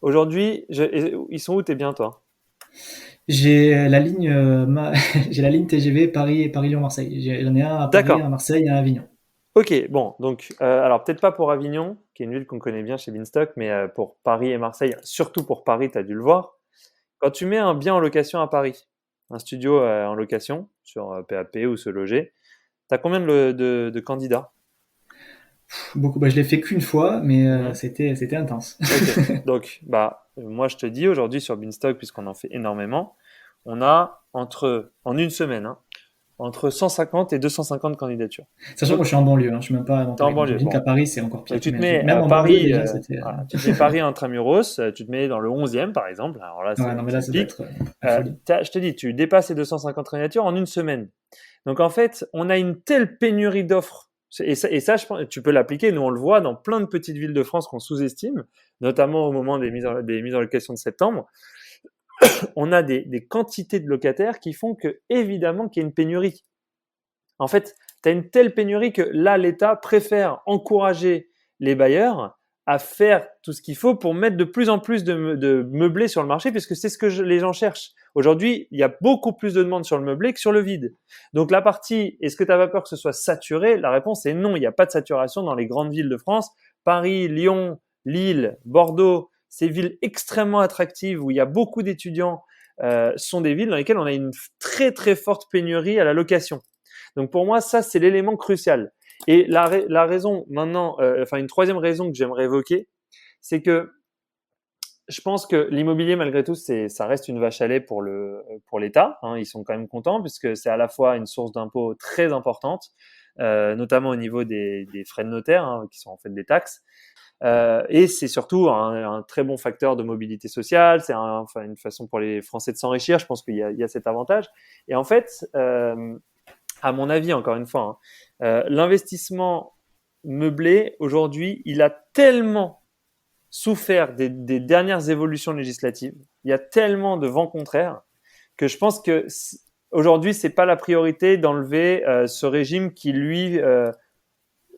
aujourd'hui, ils sont où tes biens, toi? J'ai la ligne, j'ai la ligne TGV Paris-Lyon-Marseille. J'en ai un à Paris, un D'accord. à Marseille et un à Avignon. Ok, bon, donc, alors peut-être pas pour Avignon, qui est une ville qu'on connaît bien chez Beanstalk, mais pour Paris et Marseille, surtout pour Paris, tu as dû le voir. Quand tu mets un bien en location à Paris, un studio en location sur PAP ou Se Loger, tu as combien de candidats? Beaucoup. Bah, je l'ai fait qu'une fois, mais Mhm. c'était intense. Ok, donc moi je te dis aujourd'hui sur Beanstalk, puisqu'on en fait énormément, on a en une semaine, hein, entre 150 et 250 candidatures. Sachant que Donc, moi, je suis en banlieue, hein, je suis même pas dans t'es en Paris. Donc banlieue. j'imagine qu'à Bon, Paris, c'est encore donc pire. tu te Mais mets même à en banlieue, Paris, déjà, c'était. voilà, tu te mets Paris intramuros, tu te mets dans le 11e par exemple. Alors là, Ouais, non, mais là, c'est le ça doit pic. être la folie. Je te dis, tu dépasses les 250 candidatures en une semaine. Donc en fait, on a une telle pénurie d'offres. Et ça, je pense, tu peux l'appliquer. Nous, on le voit dans plein de petites villes de France qu'on sous-estime, notamment au moment des mises en location de septembre. On a des quantités de locataires qui font que, évidemment, qu'il y a une pénurie. En fait, tu as une telle pénurie que là, l'État préfère encourager les bailleurs à faire tout ce qu'il faut pour mettre de plus en plus de meublés sur le marché, puisque c'est ce que les gens cherchent. Aujourd'hui, il y a beaucoup plus de demandes sur le meublé que sur le vide. Donc la partie, est-ce que tu n'as pas peur que ce soit saturé? La réponse est non, il n'y a pas de saturation dans les grandes villes de France. Paris, Lyon, Lille, Bordeaux, ces villes extrêmement attractives où il y a beaucoup d'étudiants, sont des villes dans lesquelles on a une très très forte pénurie à la location. Donc pour moi, ça, c'est l'élément crucial. Et la raison maintenant, enfin une troisième raison que j'aimerais évoquer, c'est que je pense que l'immobilier, malgré tout, ça reste une vache à lait pour l'État. Hein. Ils sont quand même contents puisque c'est à la fois une source d'impôt très importante, notamment au niveau des frais de notaire, hein, qui sont en fait des taxes. Et c'est surtout un très bon facteur de mobilité sociale. C'est enfin, une façon pour les Français de s'enrichir. Je pense qu'il y a cet avantage. Et en fait, à mon avis, encore une fois, hein, l'investissement meublé, aujourd'hui, il a tellement souffert des dernières évolutions législatives, il y a tellement de vents contraires que je pense que aujourd'hui, c'est pas la priorité d'enlever ce régime qui, lui,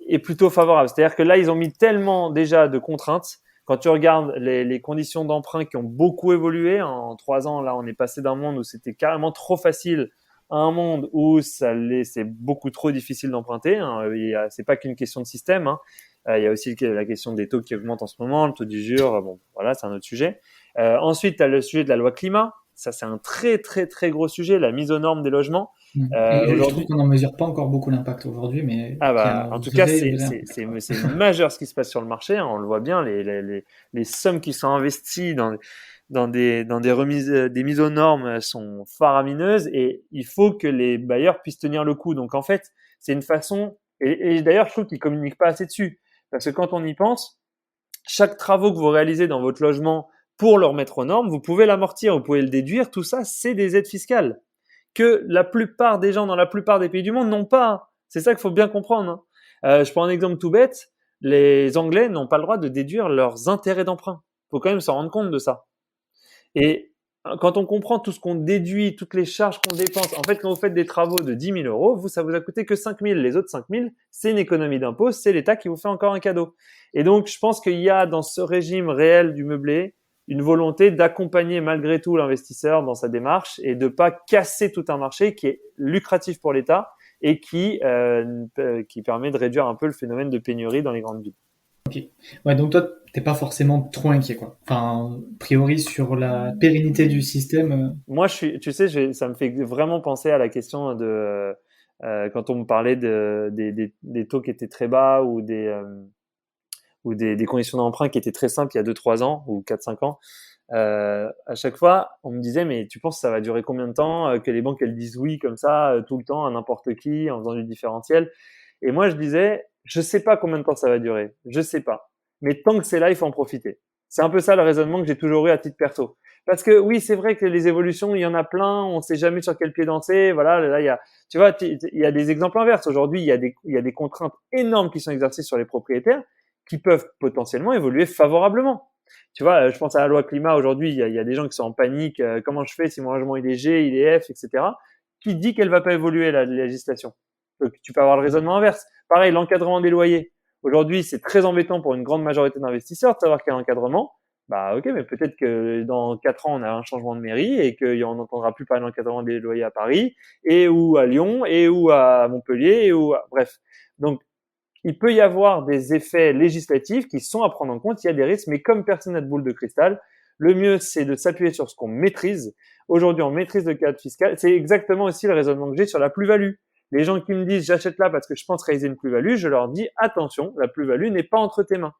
est plutôt favorable. C'est-à-dire que là, ils ont mis tellement déjà de contraintes. Quand tu regardes les conditions d'emprunt qui ont beaucoup évolué en 3 ans, là, on est passé d'un monde où c'était carrément trop facile à un monde où c'est beaucoup trop difficile d'emprunter. Hein. C'est pas qu'une question de système. Hein. Il y a aussi la question des taux qui augmentent en ce moment, le taux d'usure. Bon, voilà, c'est un autre sujet. Ensuite, tu as le sujet de la loi climat. Ça, c'est un très, très, très gros sujet, la mise aux normes des logements. Et je trouve Aujourd'hui, qu'on n'en mesure pas encore beaucoup l'impact aujourd'hui, mais ah qu'il y a bah, un en tout cas, vrai impact, quoi. c'est majeur ce qui se passe sur le marché. Hein, on le voit bien, les sommes qui sont investies dans des remises, des mises aux normes sont faramineuses et il faut que les bailleurs puissent tenir le coup. Donc en fait, c'est une façon, et d'ailleurs, je trouve qu'ils communiquent pas assez dessus. Parce que quand on y pense, chaque travaux que vous réalisez dans votre logement pour le remettre aux normes, vous pouvez l'amortir, vous pouvez le déduire. Tout ça, c'est des aides fiscales que la plupart des gens dans la plupart des pays du monde n'ont pas. C'est ça qu'il faut bien comprendre. Hein. Je prends un exemple tout bête. Les Anglais n'ont pas le droit de déduire leurs intérêts d'emprunt. Il faut quand même s'en rendre compte de ça. Et quand on comprend tout ce qu'on déduit, toutes les charges qu'on dépense, en fait, quand vous faites des travaux de 10 000 euros, ça vous a coûté que 5 000. Les autres 5 000, c'est une économie d'impôt, c'est l'État qui vous fait encore un cadeau. Et donc, je pense qu'il y a dans ce régime réel du meublé une volonté d'accompagner malgré tout l'investisseur dans sa démarche et de pas casser tout un marché qui est lucratif pour l'État et qui permet de réduire un peu le phénomène de pénurie dans les grandes villes. Ok. Ouais, donc toi, t'es pas forcément trop inquiet, quoi. Enfin, a priori, sur la pérennité du système. Moi, tu sais, ça me fait vraiment penser à la question quand on me parlait des taux qui étaient très bas ou des conditions d'emprunt qui étaient très simples il y a 2-3 ans ou 4-5 ans. à chaque fois, on me disait, mais tu penses que ça va durer combien de temps que les banques elles disent oui comme ça tout le temps à n'importe qui en faisant du différentiel? Et moi, je disais, je sais pas combien de temps ça va durer, je sais pas. Mais tant que c'est là, il faut en profiter. C'est un peu ça le raisonnement que j'ai toujours eu à titre perso. Parce que oui, c'est vrai que les évolutions, il y en a plein, on sait jamais sur quel pied danser. Voilà, là, il y a, tu vois, il y a des exemples inverses. Aujourd'hui, il y a des contraintes énormes qui sont exercées sur les propriétaires qui peuvent potentiellement évoluer favorablement. Tu vois, je pense à la loi climat aujourd'hui, il y a des gens qui sont en panique. Comment je fais si mon logement il est G, il est F, etc. Qui dit qu'elle va pas évoluer la législation? Donc, tu peux avoir le raisonnement inverse. Pareil, l'encadrement des loyers. Aujourd'hui, c'est très embêtant pour une grande majorité d'investisseurs de savoir qu'il y a un encadrement. Bah, ok, mais peut-être que dans 4 ans, on a un changement de mairie et qu'on n'entendra plus parler de l'encadrement des loyers à Paris, et ou à Lyon, et ou à Montpellier, bref. Donc, il peut y avoir des effets législatifs qui sont à prendre en compte. Il y a des risques, mais comme personne n'a de boule de cristal, le mieux, c'est de s'appuyer sur ce qu'on maîtrise. Aujourd'hui, on maîtrise le cadre fiscal. C'est exactement aussi le raisonnement que j'ai sur la plus-value. Les gens qui me disent j'achète là parce que je pense réaliser une plus-value, je leur dis attention, la plus-value n'est pas entre tes mains.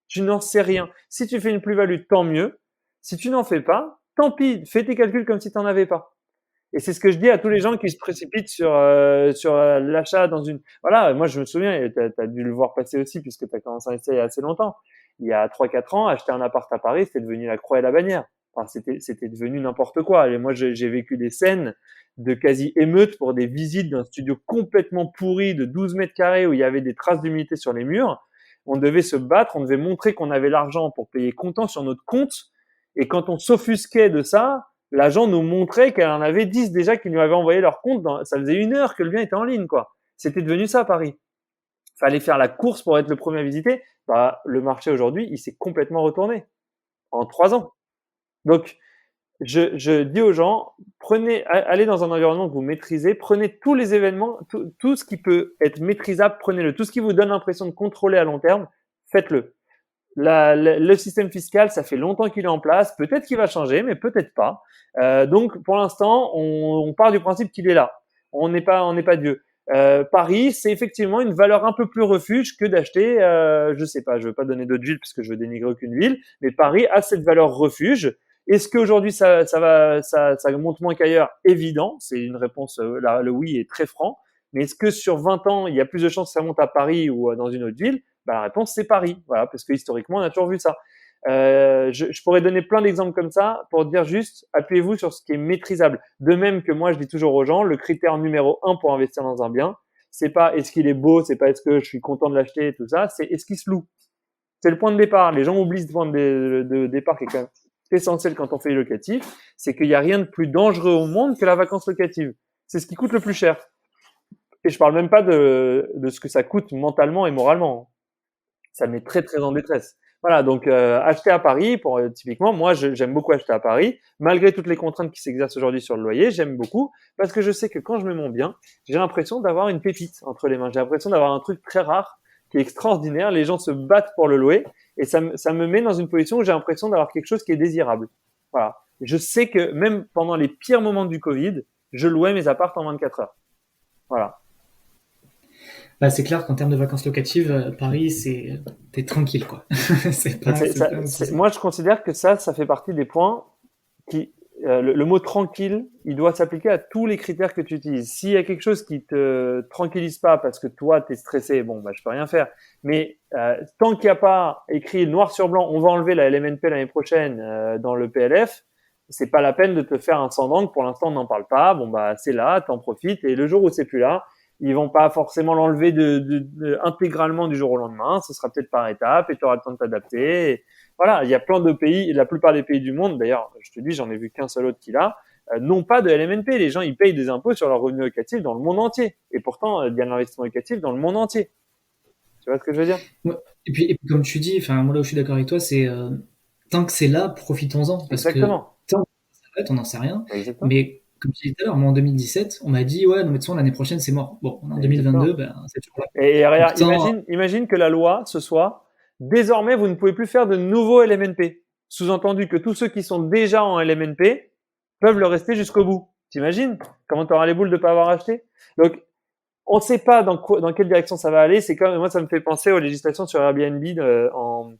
Tu n'en sais rien. Si tu fais une plus-value, tant mieux. Si tu n'en fais pas, tant pis, fais tes calculs comme si tu n'en avais pas. Et c'est ce que je dis à tous les gens qui se précipitent sur l'achat dans une. Voilà, moi je me souviens, tu as dû le voir passer aussi puisque tu as commencé à essayer il y a assez longtemps. Il y a 3-4 ans, acheter un appart à Paris, c'était devenu la croix et la bannière. Enfin, c'était devenu n'importe quoi. Et moi, j'ai vécu des scènes de quasi-émeute pour des visites d'un studio complètement pourri de 12 mètres carrés où il y avait des traces d'humidité sur les murs. On devait se battre, on devait montrer qu'on avait l'argent pour payer comptant sur notre compte. Et quand on s'offusquait de ça, l'agent nous montrait qu'elle en avait 10 déjà qui lui avaient envoyé leur compte. Ça faisait 1 heure que le bien était en ligne, quoi. C'était devenu ça, Paris. Fallait faire la course pour être le premier à visiter. Bah, le marché aujourd'hui, il s'est complètement retourné en 3 ans. Donc, je dis aux gens, allez dans un environnement que vous maîtrisez, prenez tous les événements, tout ce qui peut être maîtrisable, prenez-le. Tout ce qui vous donne l'impression de contrôler à long terme, faites-le. Le système fiscal, ça fait longtemps qu'il est en place. Peut-être qu'il va changer, mais peut-être pas. Donc, pour l'instant, on part du principe qu'il est là. On n'est pas Dieu. Paris, c'est effectivement une valeur un peu plus refuge que d'acheter, je sais pas, je veux pas donner d'autres villes parce que je veux dénigrer aucune ville, mais Paris a cette valeur refuge. Est-ce qu'aujourd'hui ça monte moins qu'ailleurs? Évident, c'est une réponse. Le oui est très franc. Mais est-ce que sur 20 ans, il y a plus de chances que ça monte à Paris ou dans une autre ville? Bah, la réponse c'est Paris, voilà, parce que historiquement on a toujours vu ça. Je pourrais donner plein d'exemples comme ça pour dire juste appuyez-vous sur ce qui est maîtrisable. De même que moi je dis toujours aux gens, le critère numéro 1 pour investir dans un bien, c'est pas est-ce qu'il est beau, c'est pas est-ce que je suis content de l'acheter et tout ça, c'est est-ce qu'il se loue. C'est le point de départ. Les gens oublient ce point de départ qui est quand même essentiel quand on fait du locatif, c'est qu'il n'y a rien de plus dangereux au monde que la vacance locative. C'est ce qui coûte le plus cher. Et je parle même pas de ce que ça coûte mentalement et moralement. Ça met très très en détresse. Voilà, donc acheter à Paris, typiquement, moi j'aime beaucoup acheter à Paris, malgré toutes les contraintes qui s'exercent aujourd'hui sur le loyer, j'aime beaucoup, parce que je sais que quand je mets mon bien, j'ai l'impression d'avoir une pépite entre les mains, j'ai l'impression d'avoir un truc très rare, qui est extraordinaire, les gens se battent pour le louer, et ça me met dans une position où j'ai l'impression d'avoir quelque chose qui est désirable. Voilà. Je sais que même pendant les pires moments du Covid, je louais mes apparts en 24 heures. Voilà. Bah, c'est clair qu'en termes de vacances locatives, Paris, t'es tranquille, quoi. Moi, je considère que ça fait partie des points qui, le mot tranquille, il doit s'appliquer à tous les critères que tu utilises. S'il y a quelque chose qui te tranquillise pas parce que toi, t'es stressé, bon, bah, je peux rien faire. Mais tant qu'il n'y a pas écrit noir sur blanc, on va enlever la LMNP l'année prochaine dans le PLF, c'est pas la peine de te faire un sans d'angle. Pour l'instant, on n'en parle pas. Bon, bah, c'est là, t'en profites. Et le jour où c'est plus là, ils vont pas forcément l'enlever intégralement du jour au lendemain. Ce sera peut-être par étapes et tu auras le temps de t'adapter. Et voilà, il y a plein de pays, la plupart des pays du monde, d'ailleurs, je te dis, j'en ai vu qu'un seul autre qui l'a, n'ont pas de LMNP. Les gens, ils payent des impôts sur leurs revenus locatifs dans le monde entier. Et pourtant, il y a de l'investissement locatif dans le monde entier. Tu vois ce que je veux dire? Et puis, comme tu dis, enfin, moi là où je suis d'accord avec toi, c'est tant que c'est là, profitons-en. Parce Exactement. que tant que ça s'arrête, on n'en sait rien. Exactement. Mais comme je disais tout à l'heure, moi en 2017, on m'a dit ouais, non, mais de toute façon, l'année prochaine, c'est mort. Bon, en 2022, ben, c'est toujours là. Et regarde, imagine que la loi, ce soit désormais, vous ne pouvez plus faire de nouveaux LMNP. Sous-entendu que tous ceux qui sont déjà en LMNP peuvent le rester jusqu'au bout. T'imagines comment tu auras les boules de ne pas avoir acheté? Donc, on ne sait pas dans quelle direction ça va aller. C'est comme moi, ça me fait penser aux législations sur Airbnb dans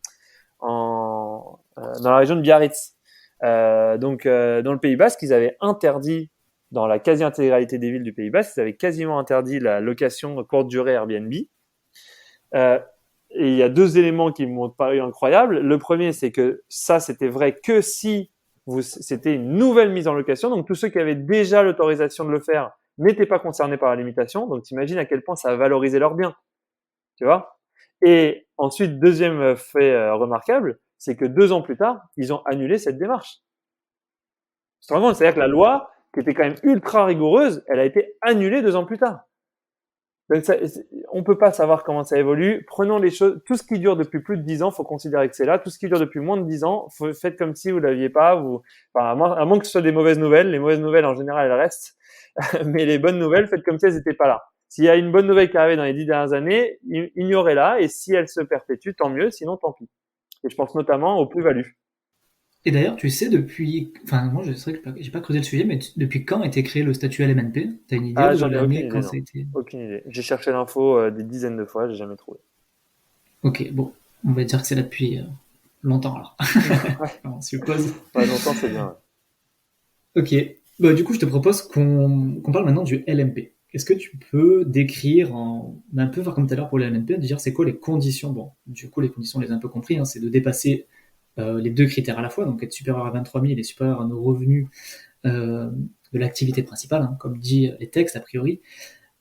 la région de Biarritz. Donc, dans le Pays Basque, ils avaient interdit, dans la quasi-intégralité des villes du Pays Basque, ils avaient quasiment interdit la location courte durée Airbnb. Et il y a deux éléments qui m'ont paru incroyables. Le premier, c'est que ça, c'était vrai que si c'était une nouvelle mise en location. Donc, tous ceux qui avaient déjà l'autorisation de le faire n'étaient pas concernés par la limitation. Donc, t'imagines à quel point ça a valorisé leurs biens. Tu vois? Et ensuite, deuxième fait remarquable, c'est que 2 ans plus tard, ils ont annulé cette démarche. C'est-à-dire que la loi, qui était quand même ultra rigoureuse, elle a été annulée 2 ans plus tard. Donc on peut pas savoir comment ça évolue. Prenons les choses, tout ce qui dure depuis plus de 10 ans, faut considérer que c'est là. Tout ce qui dure depuis moins de 10 ans, faites comme si vous l'aviez pas. À moins que ce soit des mauvaises nouvelles. Les mauvaises nouvelles, en général, elles restent. Mais les bonnes nouvelles, faites comme si elles n'étaient pas là. S'il y a une bonne nouvelle qui arrive dans les 10 dernières années, ignorez-la. Et si elle se perpétue, tant mieux. Sinon, tant pis. Et je pense notamment aux plus-values. Et d'ailleurs, tu sais depuis, enfin moi je sais que j'ai pas creusé le sujet, mais depuis quand a été créé le statut LMNP? T'as une idée de J'en ai aucune l'année idée, quand non. ça a été? Aucune idée. J'ai cherché l'info des dizaines de fois, j'ai jamais trouvé. Ok, bon, on va dire que c'est là depuis longtemps alors. Ouais. On suppose. Ouais, longtemps, c'est bien. Ouais. Ok, bah, du coup je te propose qu'on parle maintenant du LMP. Est-ce que tu peux décrire, un peu faire comme tout à l'heure pour le LMNP, de dire c'est quoi les conditions? Bon, du coup les conditions on les a un peu compris, hein, c'est de dépasser les deux critères à la fois, donc être supérieur à 23 000 et supérieur à nos revenus de l'activité principale, hein, comme dit les textes a priori.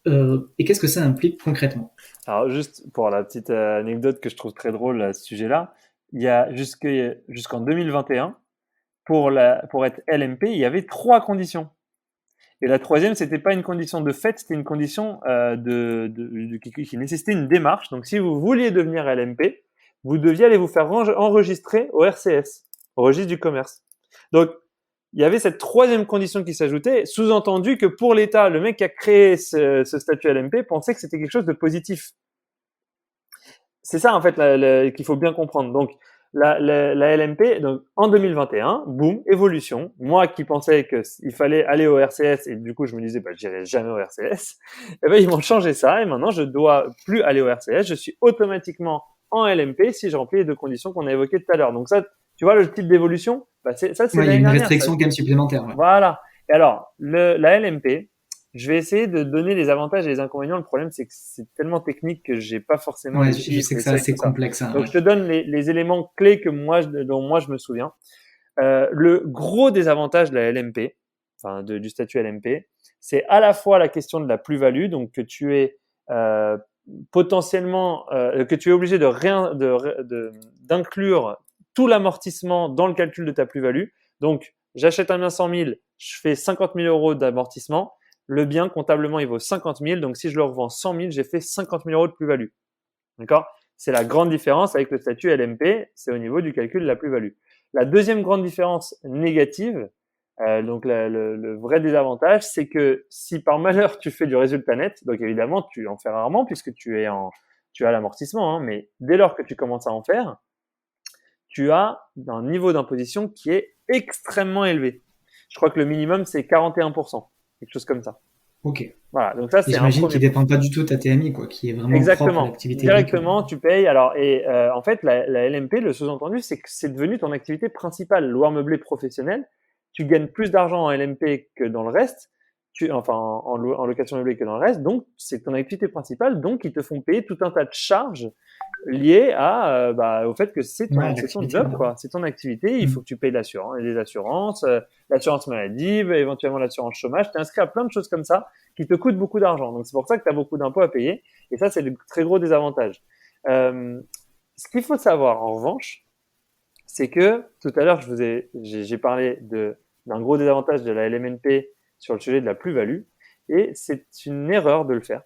Et qu'est-ce que ça implique concrètement? Alors, juste pour la petite anecdote que je trouve très drôle à ce sujet-là, il y a jusqu'en 2021, pour être LMP, il y avait 3 conditions. Et la troisième, c'était pas une condition de fait, c'était une condition qui nécessitait une démarche. Donc, si vous vouliez devenir LMP, vous deviez aller vous faire enregistrer au RCS, au registre du commerce. Donc, il y avait cette troisième condition qui s'ajoutait, sous-entendu que pour l'État, le mec qui a créé ce statut LMP pensait que c'était quelque chose de positif. C'est ça, en fait, qu'il faut bien comprendre. Donc, la LMP, donc, en 2021, boum, évolution. Moi qui pensais qu'il fallait aller au RCS, et du coup, je me disais, bah, j'irai jamais au RCS. Et ben, ils m'ont changé ça, et maintenant, je dois plus aller au RCS. Je suis automatiquement en LMP si je remplis les 2 conditions qu'on a évoquées tout à l'heure. Donc ça, tu vois, le type d'évolution, bah, c'est Ouais, l'année il y a une dernière. restriction quand même supplémentaire. Ouais. Voilà. Et alors, la LMP, je vais essayer de donner les avantages et les inconvénients. Le problème, c'est que c'est tellement technique que j'ai pas forcément Ouais, les je chiffres sais que et c'est ça, assez tout ça. complexe. Hein, Donc, ouais. je te donne les éléments clés dont moi je me souviens. Le gros désavantage de la LMP, enfin du statut LMP, c'est à la fois la question de la plus-value, donc que tu es potentiellement, que tu es obligé d'inclure tout l'amortissement dans le calcul de ta plus-value. Donc, j'achète un bien 100 000, je fais 50 000 euros d'amortissement. Le bien, comptablement, il vaut 50 000. Donc, si je le revends 100 000, j'ai fait 50 000 euros de plus-value. D'accord? C'est la grande différence avec le statut LMP, c'est au niveau du calcul de la plus-value. La deuxième grande différence négative, donc le vrai désavantage, c'est que si par malheur tu fais du résultat net, donc évidemment tu en fais rarement puisque tu as l'amortissement, hein, mais dès lors que tu commences à en faire, tu as un niveau d'imposition qui est extrêmement élevé. Je crois que le minimum c'est 41%, quelque chose comme ça. Ok. Voilà, donc ça Et c'est un j'imagine premier qu'il point. dépend pas du tout de ta TMI, quoi, qui est vraiment propre à Exactement. l'activité agricole. Directement, tu payes. Alors, en fait, la LMP, le sous-entendu, c'est que c'est devenu ton activité principale. Loueur meublé professionnel, tu gagnes plus d'argent en LMP que dans le reste, en location meublée que dans le reste. Donc, c'est ton activité principale. Donc, ils te font payer tout un tas de charges liées au fait que c'est Ouais, ton l'activité, job, ouais. quoi. C'est ton activité. Il Mm. faut que tu payes les assurances, l'assurance maladie, éventuellement l'assurance chômage. Tu es inscrit à plein de choses comme ça qui te coûtent beaucoup d'argent. Donc, c'est pour ça que tu as beaucoup d'impôts à payer. Et ça, c'est le très gros désavantage. Ce qu'il faut savoir, en revanche, c'est que tout à l'heure, j'ai parlé d'un gros désavantage de la LMNP sur le sujet de la plus-value. Et c'est une erreur de le faire.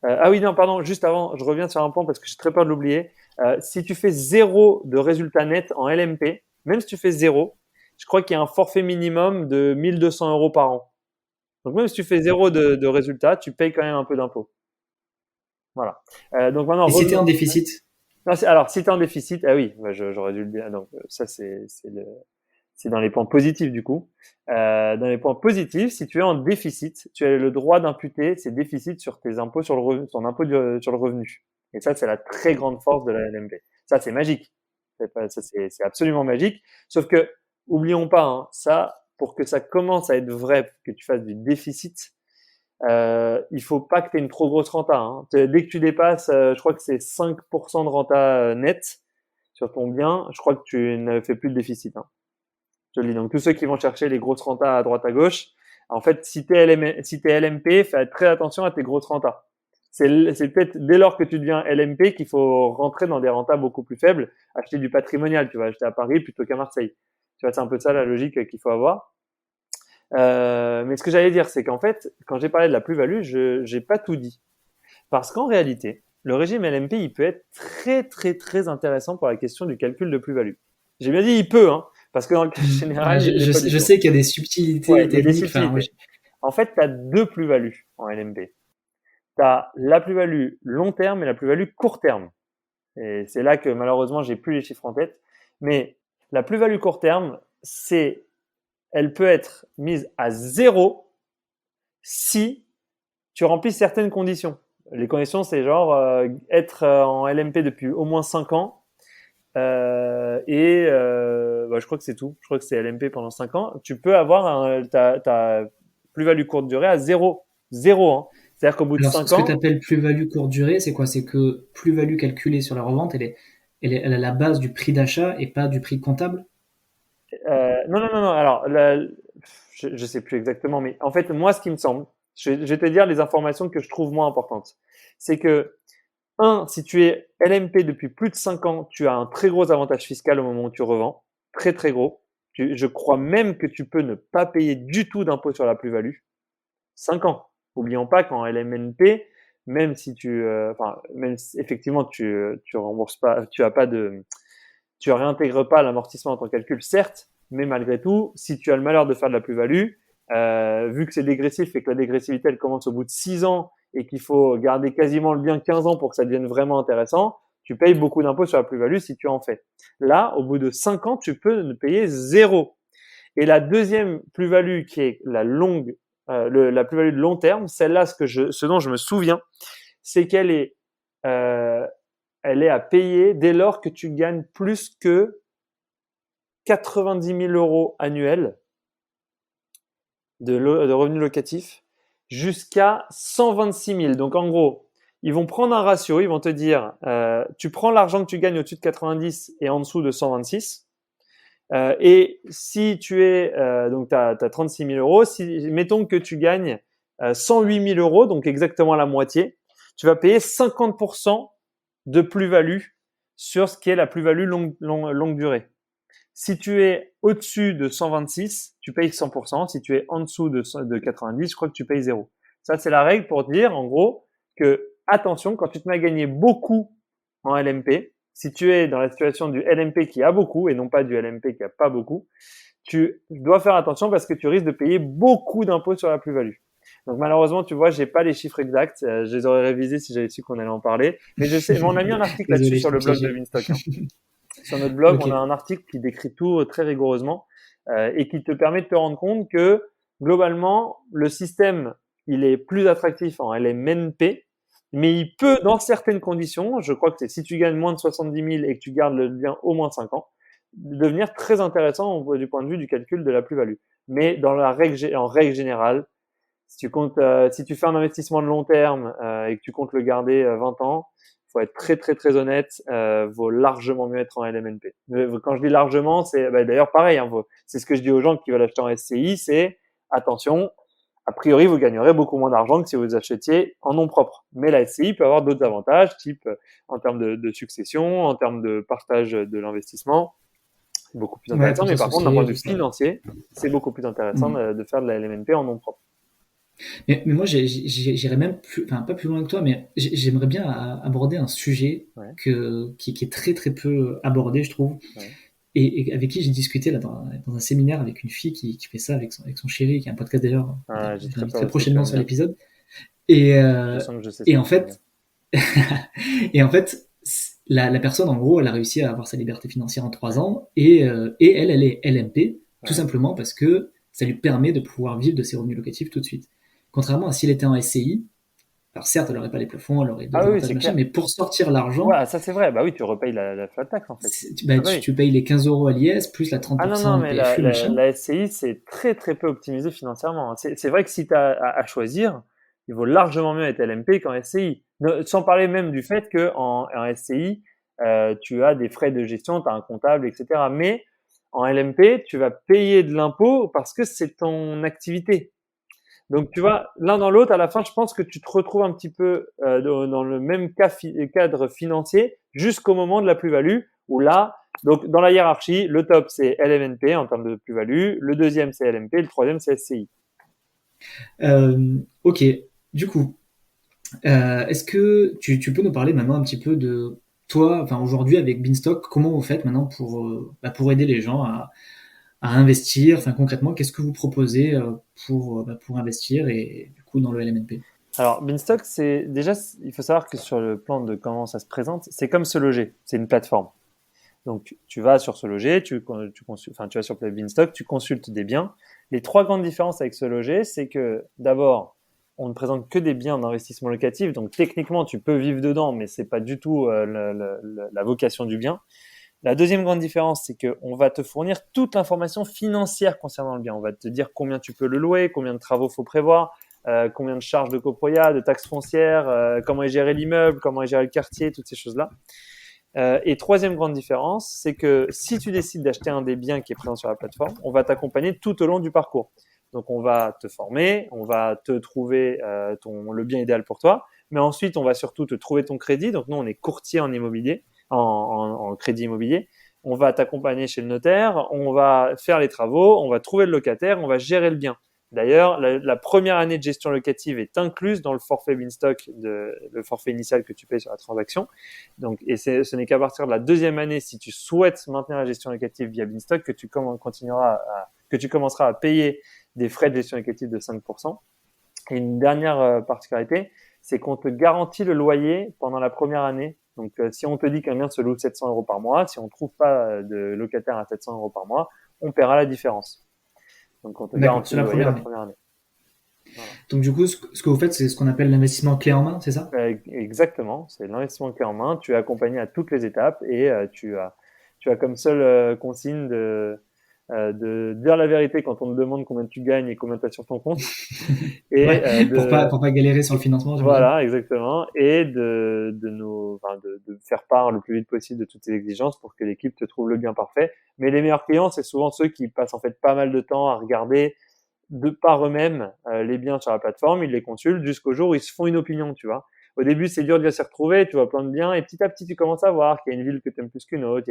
Ah oui, non, pardon, juste avant, je reviens sur un point parce que j'ai très peur de l'oublier. Si tu fais 0 de résultat net en LMP, même si tu fais 0, je crois qu'il y a un forfait minimum de 1 200 euros par an. Donc même si tu fais 0 de résultat, tu payes quand même un peu d'impôt. Voilà. Donc maintenant, Et si t'es en déficit? Non, alors, si tu es en déficit, ah oui, bah, j'aurais dû le dire. Donc ça, c'est dans les points positifs du coup. Dans les points positifs, si tu es en déficit, tu as le droit d'imputer ces déficits sur tes impôts sur le revenu, ton impôt sur le revenu. Et ça, c'est la très grande force de la LMP. Ça, c'est magique. C'est absolument magique. Sauf que oublions pas, hein, ça, pour que ça commence à être vrai, que tu fasses du déficit, il faut pas que tu aies une trop grosse renta. Hein. Dès que tu dépasses, je crois que c'est 5% de renta net sur ton bien, je crois que tu ne fais plus de déficit. Hein. Je le dis. Donc tous ceux qui vont chercher les grosses rentas à droite à gauche, en fait, si tu es LMP, fais très attention à tes grosses rentas. C'est peut-être dès lors que tu deviens LMP qu'il faut rentrer dans des rentas beaucoup plus faibles, acheter du patrimonial, tu vas acheter à Paris plutôt qu'à Marseille. Tu vois, c'est un peu ça la logique qu'il faut avoir. Mais ce que j'allais dire, c'est qu'en fait, quand j'ai parlé de la plus-value, je n'ai pas tout dit. Parce qu'en réalité, le régime LMP, il peut être très, très, très intéressant pour la question du calcul de plus-value. J'ai bien dit il peut, hein, parce que dans le cas général, je sais qu'il y a des subtilités techniques. En fait, tu as deux plus-values en LMP. Tu as la plus-value long terme et la plus-value court terme. Et c'est là que malheureusement, j'ai plus les chiffres en tête. Mais la plus-value court terme, elle peut être mise à 0 si tu remplis certaines conditions. Les conditions, c'est genre être en LMP depuis au moins 5 ans je crois que c'est tout. Je crois que c'est LMP pendant 5 ans. Tu peux avoir ta plus-value courte durée à 0. 0, hein. C'est-à-dire qu'au bout de 5 ans… Ce que tu appelles plus-value courte durée, c'est quoi? C'est que plus-value calculée sur la revente, elle a la base du prix d'achat et pas du prix comptable? Non. Alors, je sais plus exactement, mais en fait, moi, ce qui me semble, je vais te dire les informations que je trouve moins importantes. C'est que, si tu es LMP depuis plus de 5 ans, tu as un très gros avantage fiscal au moment où tu revends. Très, très gros. Je crois même que tu peux ne pas payer du tout d'impôt sur la plus-value. 5 ans. N'oublions pas qu'en LMNP, même si effectivement tu rembourses pas, tu réintègres pas l'amortissement dans ton calcul, certes, mais malgré tout, si tu as le malheur de faire de la plus-value, vu que c'est dégressif et que la dégressivité elle commence au bout de 6 ans et qu'il faut garder quasiment le bien 15 ans pour que ça devienne vraiment intéressant, tu payes beaucoup d'impôts sur la plus-value si tu en fais. Là, au bout de 5 ans, tu peux ne payer 0. Et la deuxième plus-value qui est la plus-value de long terme, celle-là, ce dont je me souviens, c'est qu'elle est à payer dès lors que tu gagnes plus que 90 000 euros annuels de revenus locatifs jusqu'à 126 000. Donc en gros, ils vont prendre un ratio, ils vont te dire, tu prends l'argent que tu gagnes au-dessus de 90 et en dessous de 126. Et si tu es, donc tu as 36 000 euros, mettons que tu gagnes 108 000 euros, donc exactement la moitié, tu vas payer 50% de plus-value sur ce qui est la plus-value longue durée. Si tu es au-dessus de 126, tu payes 100%. Si tu es en dessous de 90, je crois que tu payes 0. Ça, c'est la règle pour dire, en gros, que attention, quand tu te mets à gagner beaucoup en LMP, si tu es dans la situation du LMP qui a beaucoup et non pas du LMP qui a pas beaucoup, tu dois faire attention parce que tu risques de payer beaucoup d'impôts sur la plus-value. Donc malheureusement, tu vois, j'ai pas les chiffres exacts. Je les aurais révisés si j'avais su qu'on allait en parler. Mais je sais, on a mis un article là-dessus sur le blog de Winstock. Hein. Sur notre blog, okay. On a un article qui décrit tout très rigoureusement et qui te permet de te rendre compte que globalement, le système, il est plus attractif en LMNP, mais il peut, dans certaines conditions, je crois que c'est si tu gagnes moins de 70 000 et que tu gardes le bien au moins 5 ans, devenir très intéressant du point de vue du calcul de la plus-value. Mais en règle générale, si tu fais un investissement de long terme et que tu comptes le garder 20 ans, faut être très très très honnête, vaut largement mieux être en LMNP. Quand je dis largement, c'est d'ailleurs pareil, hein, c'est ce que je dis aux gens qui veulent acheter en SCI, c'est attention, a priori vous gagnerez beaucoup moins d'argent que si vous achetiez en nom propre. Mais la SCI peut avoir d'autres avantages, type en termes de succession, en termes de partage de l'investissement, c'est beaucoup plus intéressant. Mais par contre, d'un point de vue financier, c'est beaucoup plus intéressant de faire de la LMNP en nom propre. Mais moi, j'irais même pas plus loin que toi, mais j'aimerais bien aborder un sujet qui est très très peu abordé, je trouve, et avec qui j'ai discuté là, dans un séminaire avec une fille qui fait ça avec son chéri, qui a un podcast d'ailleurs, très prochainement sur l'épisode. Et en fait, la personne, en gros, elle a réussi à avoir sa liberté financière en 3 ans, et elle est LMP, tout simplement parce que ça lui permet de pouvoir vivre de ses revenus locatifs tout de suite. Contrairement à s'il était en SCI, Alors certes, elle n'aurait pas les plafonds, elle aurait Ah d'autres oui, avantages, c'est machin, clair. mais pour sortir l'argent, Ouais, ça c'est vrai. Bah oui, tu repayes la flat tax en fait. Ah bah oui. tu payes les 15 euros à l'IS, plus la Ah non, non, 30% de mais la, PFU, la, machin. la SCI, c'est très très peu optimisé financièrement. C'est vrai que si tu as à choisir, il vaut largement mieux être LMP qu'en SCI. Sans parler même du fait qu'en SCI, tu as des frais de gestion, tu as un comptable, etc. Mais en LMP, tu vas payer de l'impôt parce que c'est ton activité. Donc, tu vois, l'un dans l'autre, à la fin, je pense que tu te retrouves un petit peu dans le même cadre financier jusqu'au moment de la plus-value où là, donc dans la hiérarchie, le top c'est LMNP en termes de plus-value, le deuxième c'est LMP, le troisième c'est SCI. Ok, du coup, est-ce que tu peux nous parler maintenant un petit peu de toi, enfin aujourd'hui avec Beanstalk, comment vous faites maintenant pour aider les gens à investir, enfin concrètement, qu'est-ce que vous proposez pour investir et du coup dans le LMNP? Alors, Beanstalk, c'est déjà, il faut savoir que sur le plan de comment ça se présente, c'est comme Se Loger, c'est une plateforme. Donc, tu vas sur Se Loger, tu vas sur Beanstalk, tu consultes des biens. Les trois grandes différences avec Se Loger, c'est que d'abord, on ne présente que des biens d'investissement locatif. Donc, techniquement, tu peux vivre dedans, mais c'est pas du tout la vocation du bien. La deuxième grande différence, c'est qu'on va te fournir toute l'information financière concernant le bien. On va te dire combien tu peux le louer, combien de travaux faut prévoir, combien de charges de copropriété, de taxes foncières, comment est géré l'immeuble, comment est géré le quartier, toutes ces choses-là. Et troisième grande différence, c'est que si tu décides d'acheter un des biens qui est présent sur la plateforme, on va t'accompagner tout au long du parcours. Donc on va te former, on va te trouver le bien idéal pour toi, mais ensuite on va surtout te trouver ton crédit. Donc nous on est courtier en immobilier, en crédit immobilier. On va t'accompagner chez le notaire, on va faire les travaux, on va trouver le locataire, on va gérer le bien. D'ailleurs, la première année de gestion locative est incluse dans le forfait Beanstalk, le forfait initial que tu payes sur la transaction. Donc, et ce n'est qu'à partir de la deuxième année, si tu souhaites maintenir la gestion locative via Beanstalk, que tu commenceras à payer des frais de gestion locative de 5%. Et une dernière particularité, c'est qu'on te garantit le loyer pendant la première année. Donc, si on te dit qu'un bien se loue 700 euros par mois, si on ne trouve pas de locataire à 700 euros par mois, on paiera la différence. Donc, on te D'accord, garantit c'est le la loyer première la année. première année. Voilà. Donc du coup, ce que vous faites, c'est ce qu'on appelle l'investissement clé en main, c'est ça? Exactement, c'est l'investissement clé en main. Tu es accompagné à toutes les étapes et tu as comme seule consigne de dire la vérité quand on te demande combien tu gagnes et combien tu as sur ton compte. Et Ouais, pour pas galérer sur le financement, j'imagine. voilà, exactement. Et de faire part le plus vite possible de toutes tes exigences pour que l'équipe te trouve le bien parfait. Mais les meilleurs clients, c'est souvent ceux qui passent en fait pas mal de temps à regarder de par eux-mêmes les biens sur la plateforme, ils les consultent jusqu'au jour où ils se font une opinion, tu vois. Au début, c'est dur de s'y retrouver, tu vois plein de biens, et petit à petit, tu commences à voir qu'il y a une ville que tu aimes plus qu'une autre,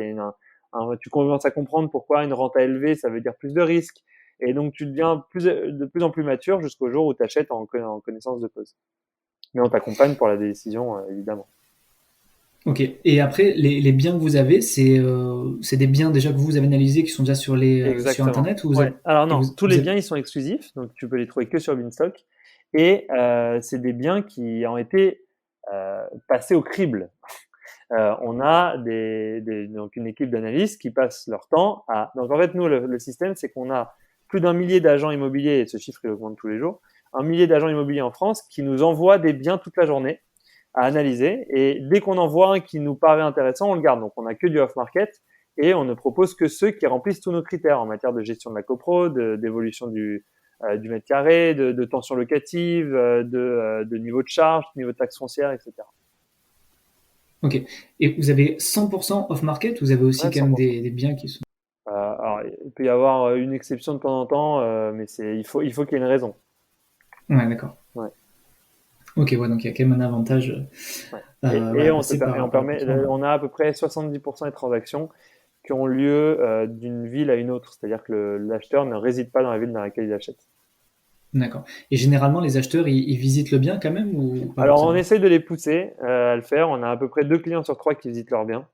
tu commences à comprendre pourquoi une rente à élever, ça veut dire plus de risques. Et donc, tu deviens de plus en plus mature jusqu'au jour où tu achètes en connaissance de cause. Mais on t'accompagne pour la décision, évidemment. Ok. Et après, les biens que vous avez, c'est des biens déjà que vous avez analysés, qui sont déjà sur Exactement. Internet, ou vous Ouais. avez, Alors et non, tous les vous avez- biens, ils sont exclusifs, donc tu peux les trouver que sur Beanstalk. Et c'est des biens qui ont été passés au crible. On a donc une équipe d'analystes qui passent leur temps à. Donc en fait, nous, le système, c'est qu'on a plus d'un millier d'agents immobiliers, et ce chiffre il augmente tous les jours, un millier d'agents immobiliers en France qui nous envoient des biens toute la journée à analyser. Et dès qu'on en voit un qui nous paraît intéressant, on le garde. Donc on n'a que du off-market et on ne propose que ceux qui remplissent tous nos critères en matière de gestion de la copro, d'évolution du mètre carré, de tension locative, de niveau de charge, niveau de taxe foncière, etc. Ok. Et vous avez 100% off-market, ou vous avez aussi Ouais, quand même 100%. des biens qui sont... Alors, il peut y avoir une exception de temps en temps, mais il faut qu'il y ait une raison. Ouais, d'accord. Ouais, Ok, ouais, donc il y a quand même un avantage ouais. ouais, Et à passer on par la permet, plateforme. on a à peu près 70% des transactions qui ont lieu d'une ville à une autre, c'est-à-dire que l'acheteur ne réside pas dans la ville dans laquelle il achète. D'accord. Et généralement, les acheteurs, ils visitent le bien quand même, ou pas Alors, on forcément? essaye de les pousser à le faire. On a à peu près 2 clients sur 3 qui visitent leur bien.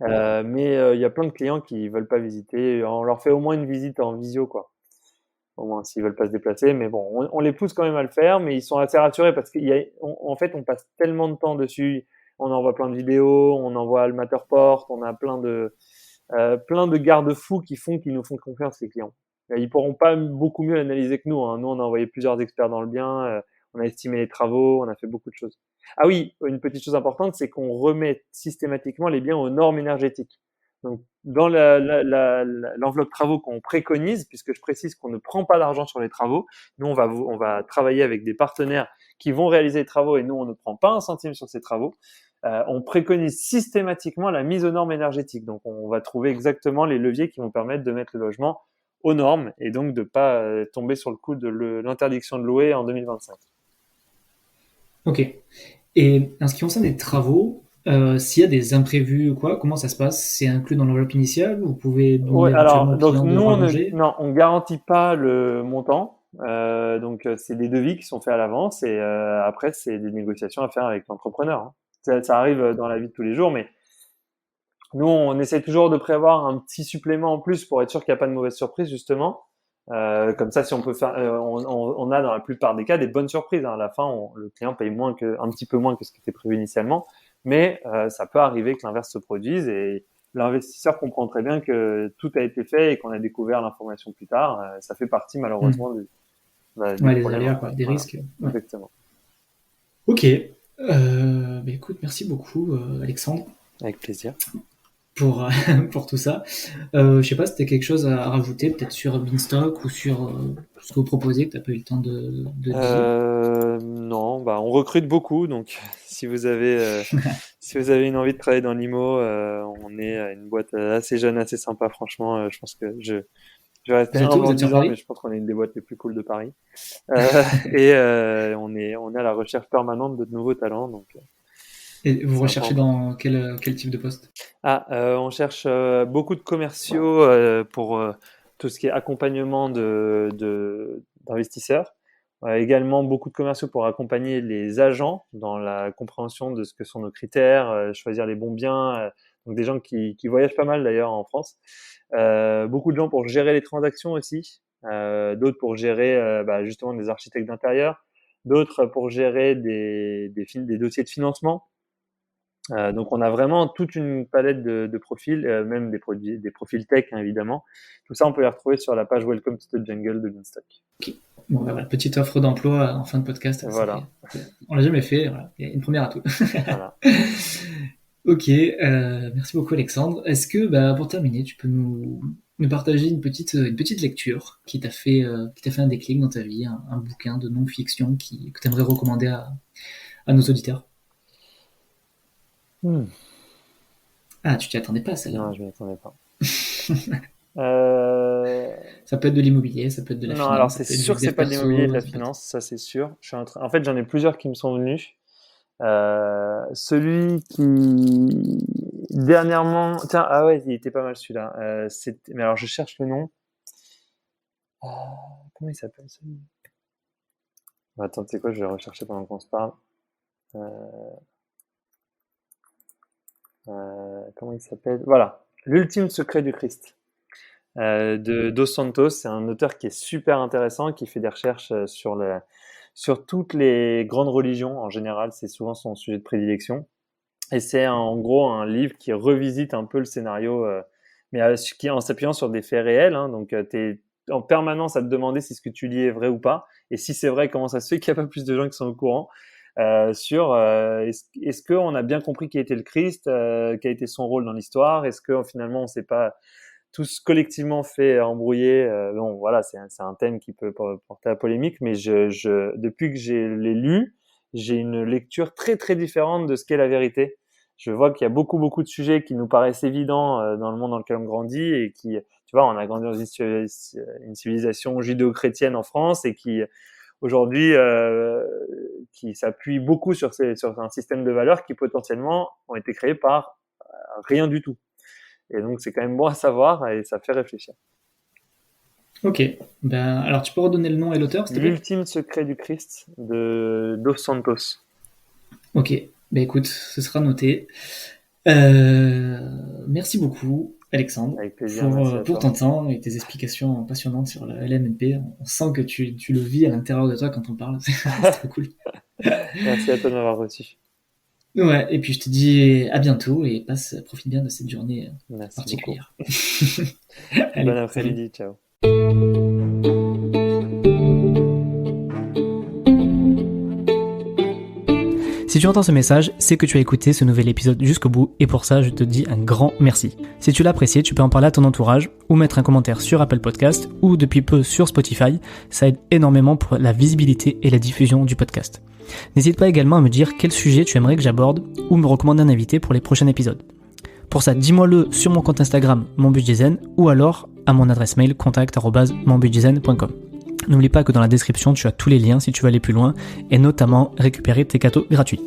Mais il y a plein de clients qui veulent pas visiter. On leur fait au moins une visite en visio, quoi. Au moins, s'ils veulent pas se déplacer. Mais bon, on les pousse quand même à le faire, mais ils sont assez rassurés parce en fait, on passe tellement de temps dessus. On envoie plein de vidéos, on envoie le Matterport, on a plein de garde-fous qui nous font confiance, les clients. Ils pourront pas beaucoup mieux l'analyser que nous, hein. Nous, on a envoyé plusieurs experts dans le bien. on a estimé les travaux, on a fait beaucoup de choses. Ah oui, une petite chose importante, c'est qu'on remet systématiquement les biens aux normes énergétiques. Donc, dans l'enveloppe travaux qu'on préconise, puisque je précise qu'on ne prend pas d'argent sur les travaux, nous, on va travailler avec des partenaires qui vont réaliser les travaux et nous, on ne prend pas un centime sur ces travaux. On préconise systématiquement la mise aux normes énergétiques. Donc, on va trouver exactement les leviers qui vont permettre de mettre le logement aux normes et donc de pas tomber sur le coup de l'interdiction de louer en 2025. Ok. Et en ce qui concerne les travaux, s'il y a des imprévus ou quoi, comment ça se passe? C'est inclus dans l'enveloppe initiale ou vous pouvez Ouais, demander éventuellement alors au donc client de nous rallonger? non, on garantit pas le montant. Donc c'est des devis qui sont faits à l'avance et après c'est des négociations à faire avec l'entrepreneur, hein. Ça arrive dans la vie de tous les jours, mais nous on essaie toujours de prévoir un petit supplément en plus pour être sûr qu'il n'y a pas de mauvaise surprise justement. Comme ça, si on peut faire, on a dans la plupart des cas des bonnes surprises, hein. À la fin, le client paye un petit peu moins que ce qui était prévu initialement, mais ça peut arriver que l'inverse se produise et l'investisseur comprend très bien que tout a été fait et qu'on a découvert l'information plus tard. Ça fait partie Hmm. malheureusement du Ouais, les problème, aléas, hein. quoi, des Voilà, risques. Ouais. exactement. Ok. Bah écoute, merci beaucoup, Alexandre, Avec plaisir. pour, pour tout ça. Je sais pas si tu as quelque chose à rajouter, peut-être sur Beanstalk ou sur ce que vous proposez, que tu n'as pas eu le temps de dire. Non, bah on recrute beaucoup, donc si vous avez une envie de travailler dans l'IMO, on est une boîte assez jeune, assez sympa, franchement. Je pense que je vais rester Vous êtes où? humble Vous en êtes sur disant, mais Paris? je pense qu'on est une des boîtes les plus cool de Paris. Et on est à la recherche permanente de nouveaux talents, donc Et vous c'est un point recherchez important. dans quel type de poste? On cherche beaucoup de commerciaux pour tout ce qui est accompagnement d'investisseurs. Également beaucoup de commerciaux pour accompagner les agents dans la compréhension de ce que sont nos critères, choisir les bons biens. Donc des gens qui voyagent pas mal d'ailleurs en France. Beaucoup de gens pour gérer les transactions aussi. D'autres pour gérer justement des architectes d'intérieur. D'autres pour gérer des dossiers de financement. Donc on a vraiment toute une palette de profils, même des profils tech, hein, évidemment. Tout ça, on peut les retrouver sur la page Welcome to the Jungle de Beanstalk. Ok. Bon, bah, voilà, petite offre d'emploi en fin de podcast, ça fait. Voilà, On l'a jamais fait, voilà. Il y a une première à tout. voilà. Ok, merci beaucoup Alexandre. Est-ce que, bah, pour terminer, tu peux nous partager une petite lecture qui t'a fait un déclic dans ta vie, un bouquin de non-fiction que tu aimerais recommander à nos auditeurs? Hmm. Ah, tu t'y attendais pas, celle-là. Non, je m'y attendais pas. Euh, Ça peut être de l'immobilier, ça peut être de la Non, alors finance, ça c'est peut être du sûr que c'est dev pas de l'immobilier et de perso, la ça peut être. finance, ça c'est sûr. En fait, j'en ai plusieurs qui me sont venus. Celui qui dernièrement, tiens, ah ouais, il était pas mal celui-là. Mais alors je cherche le nom. Euh, Comment il s'appelle celui? Attends, tu sais quoi, je vais rechercher pendant qu'on se parle. Euh, Comment il s'appelle? Voilà, L'ultime secret du Christ de Dos Santos. C'est un auteur qui est super intéressant, qui fait des recherches sur toutes les grandes religions en général. C'est souvent son sujet de prédilection. Et c'est en gros un livre qui revisite un peu le scénario, mais en s'appuyant sur des faits réels, hein. Donc, tu es en permanence à te demander si ce que tu lis est vrai ou pas. Et si c'est vrai, comment ça se fait qu'il n'y a pas plus de gens qui sont au courant sur est-ce qu'on a bien compris qui était le Christ, quel a été son rôle dans l'histoire, est-ce que finalement on ne s'est pas tous collectivement fait embrouiller. Bon, voilà, c'est un thème qui peut porter à polémique, mais depuis que l'ai lu, j'ai une lecture très très différente de ce qu'est la vérité. Je vois qu'il y a beaucoup beaucoup de sujets qui nous paraissent évidents dans le monde dans lequel on grandit et qui, tu vois, on a grandi dans une civilisation judéo-chrétienne en France et qui aujourd'hui qui s'appuie beaucoup sur un système de valeurs qui potentiellement ont été créés par rien du tout. Et donc, c'est quand même bon à savoir et ça fait réfléchir. Ok, ben, alors tu peux redonner le nom et l'auteur, s'il te plaît? L'ultime secret du Christ de Dos Santos. Ok, ben écoute, ce sera noté. Merci beaucoup, Alexandre, Avec plaisir, merci à pour toi. ton temps et tes explications passionnantes sur le LMNP. On sent que tu le vis à l'intérieur de toi quand on parle. C'est trop cool. Merci à toi de m'avoir reçu. Ouais, et puis je te dis à bientôt et profite bien de cette journée Merci beaucoup. particulière. Bon Allez, salut. après-midi, ciao. Si tu entends ce message, c'est que tu as écouté ce nouvel épisode jusqu'au bout et pour ça, je te dis un grand merci. Si tu l'as apprécié, tu peux en parler à ton entourage ou mettre un commentaire sur Apple Podcast ou depuis peu sur Spotify. Ça aide énormément pour la visibilité et la diffusion du podcast. N'hésite pas également à me dire quel sujet tu aimerais que j'aborde ou me recommander un invité pour les prochains épisodes. Pour ça, dis-moi-le sur mon compte Instagram, monbudgetzen, ou alors à mon adresse mail contact@monbudgetzen.com. N'oublie pas que dans la description, tu as tous les liens si tu veux aller plus loin et notamment récupérer tes cadeaux gratuits.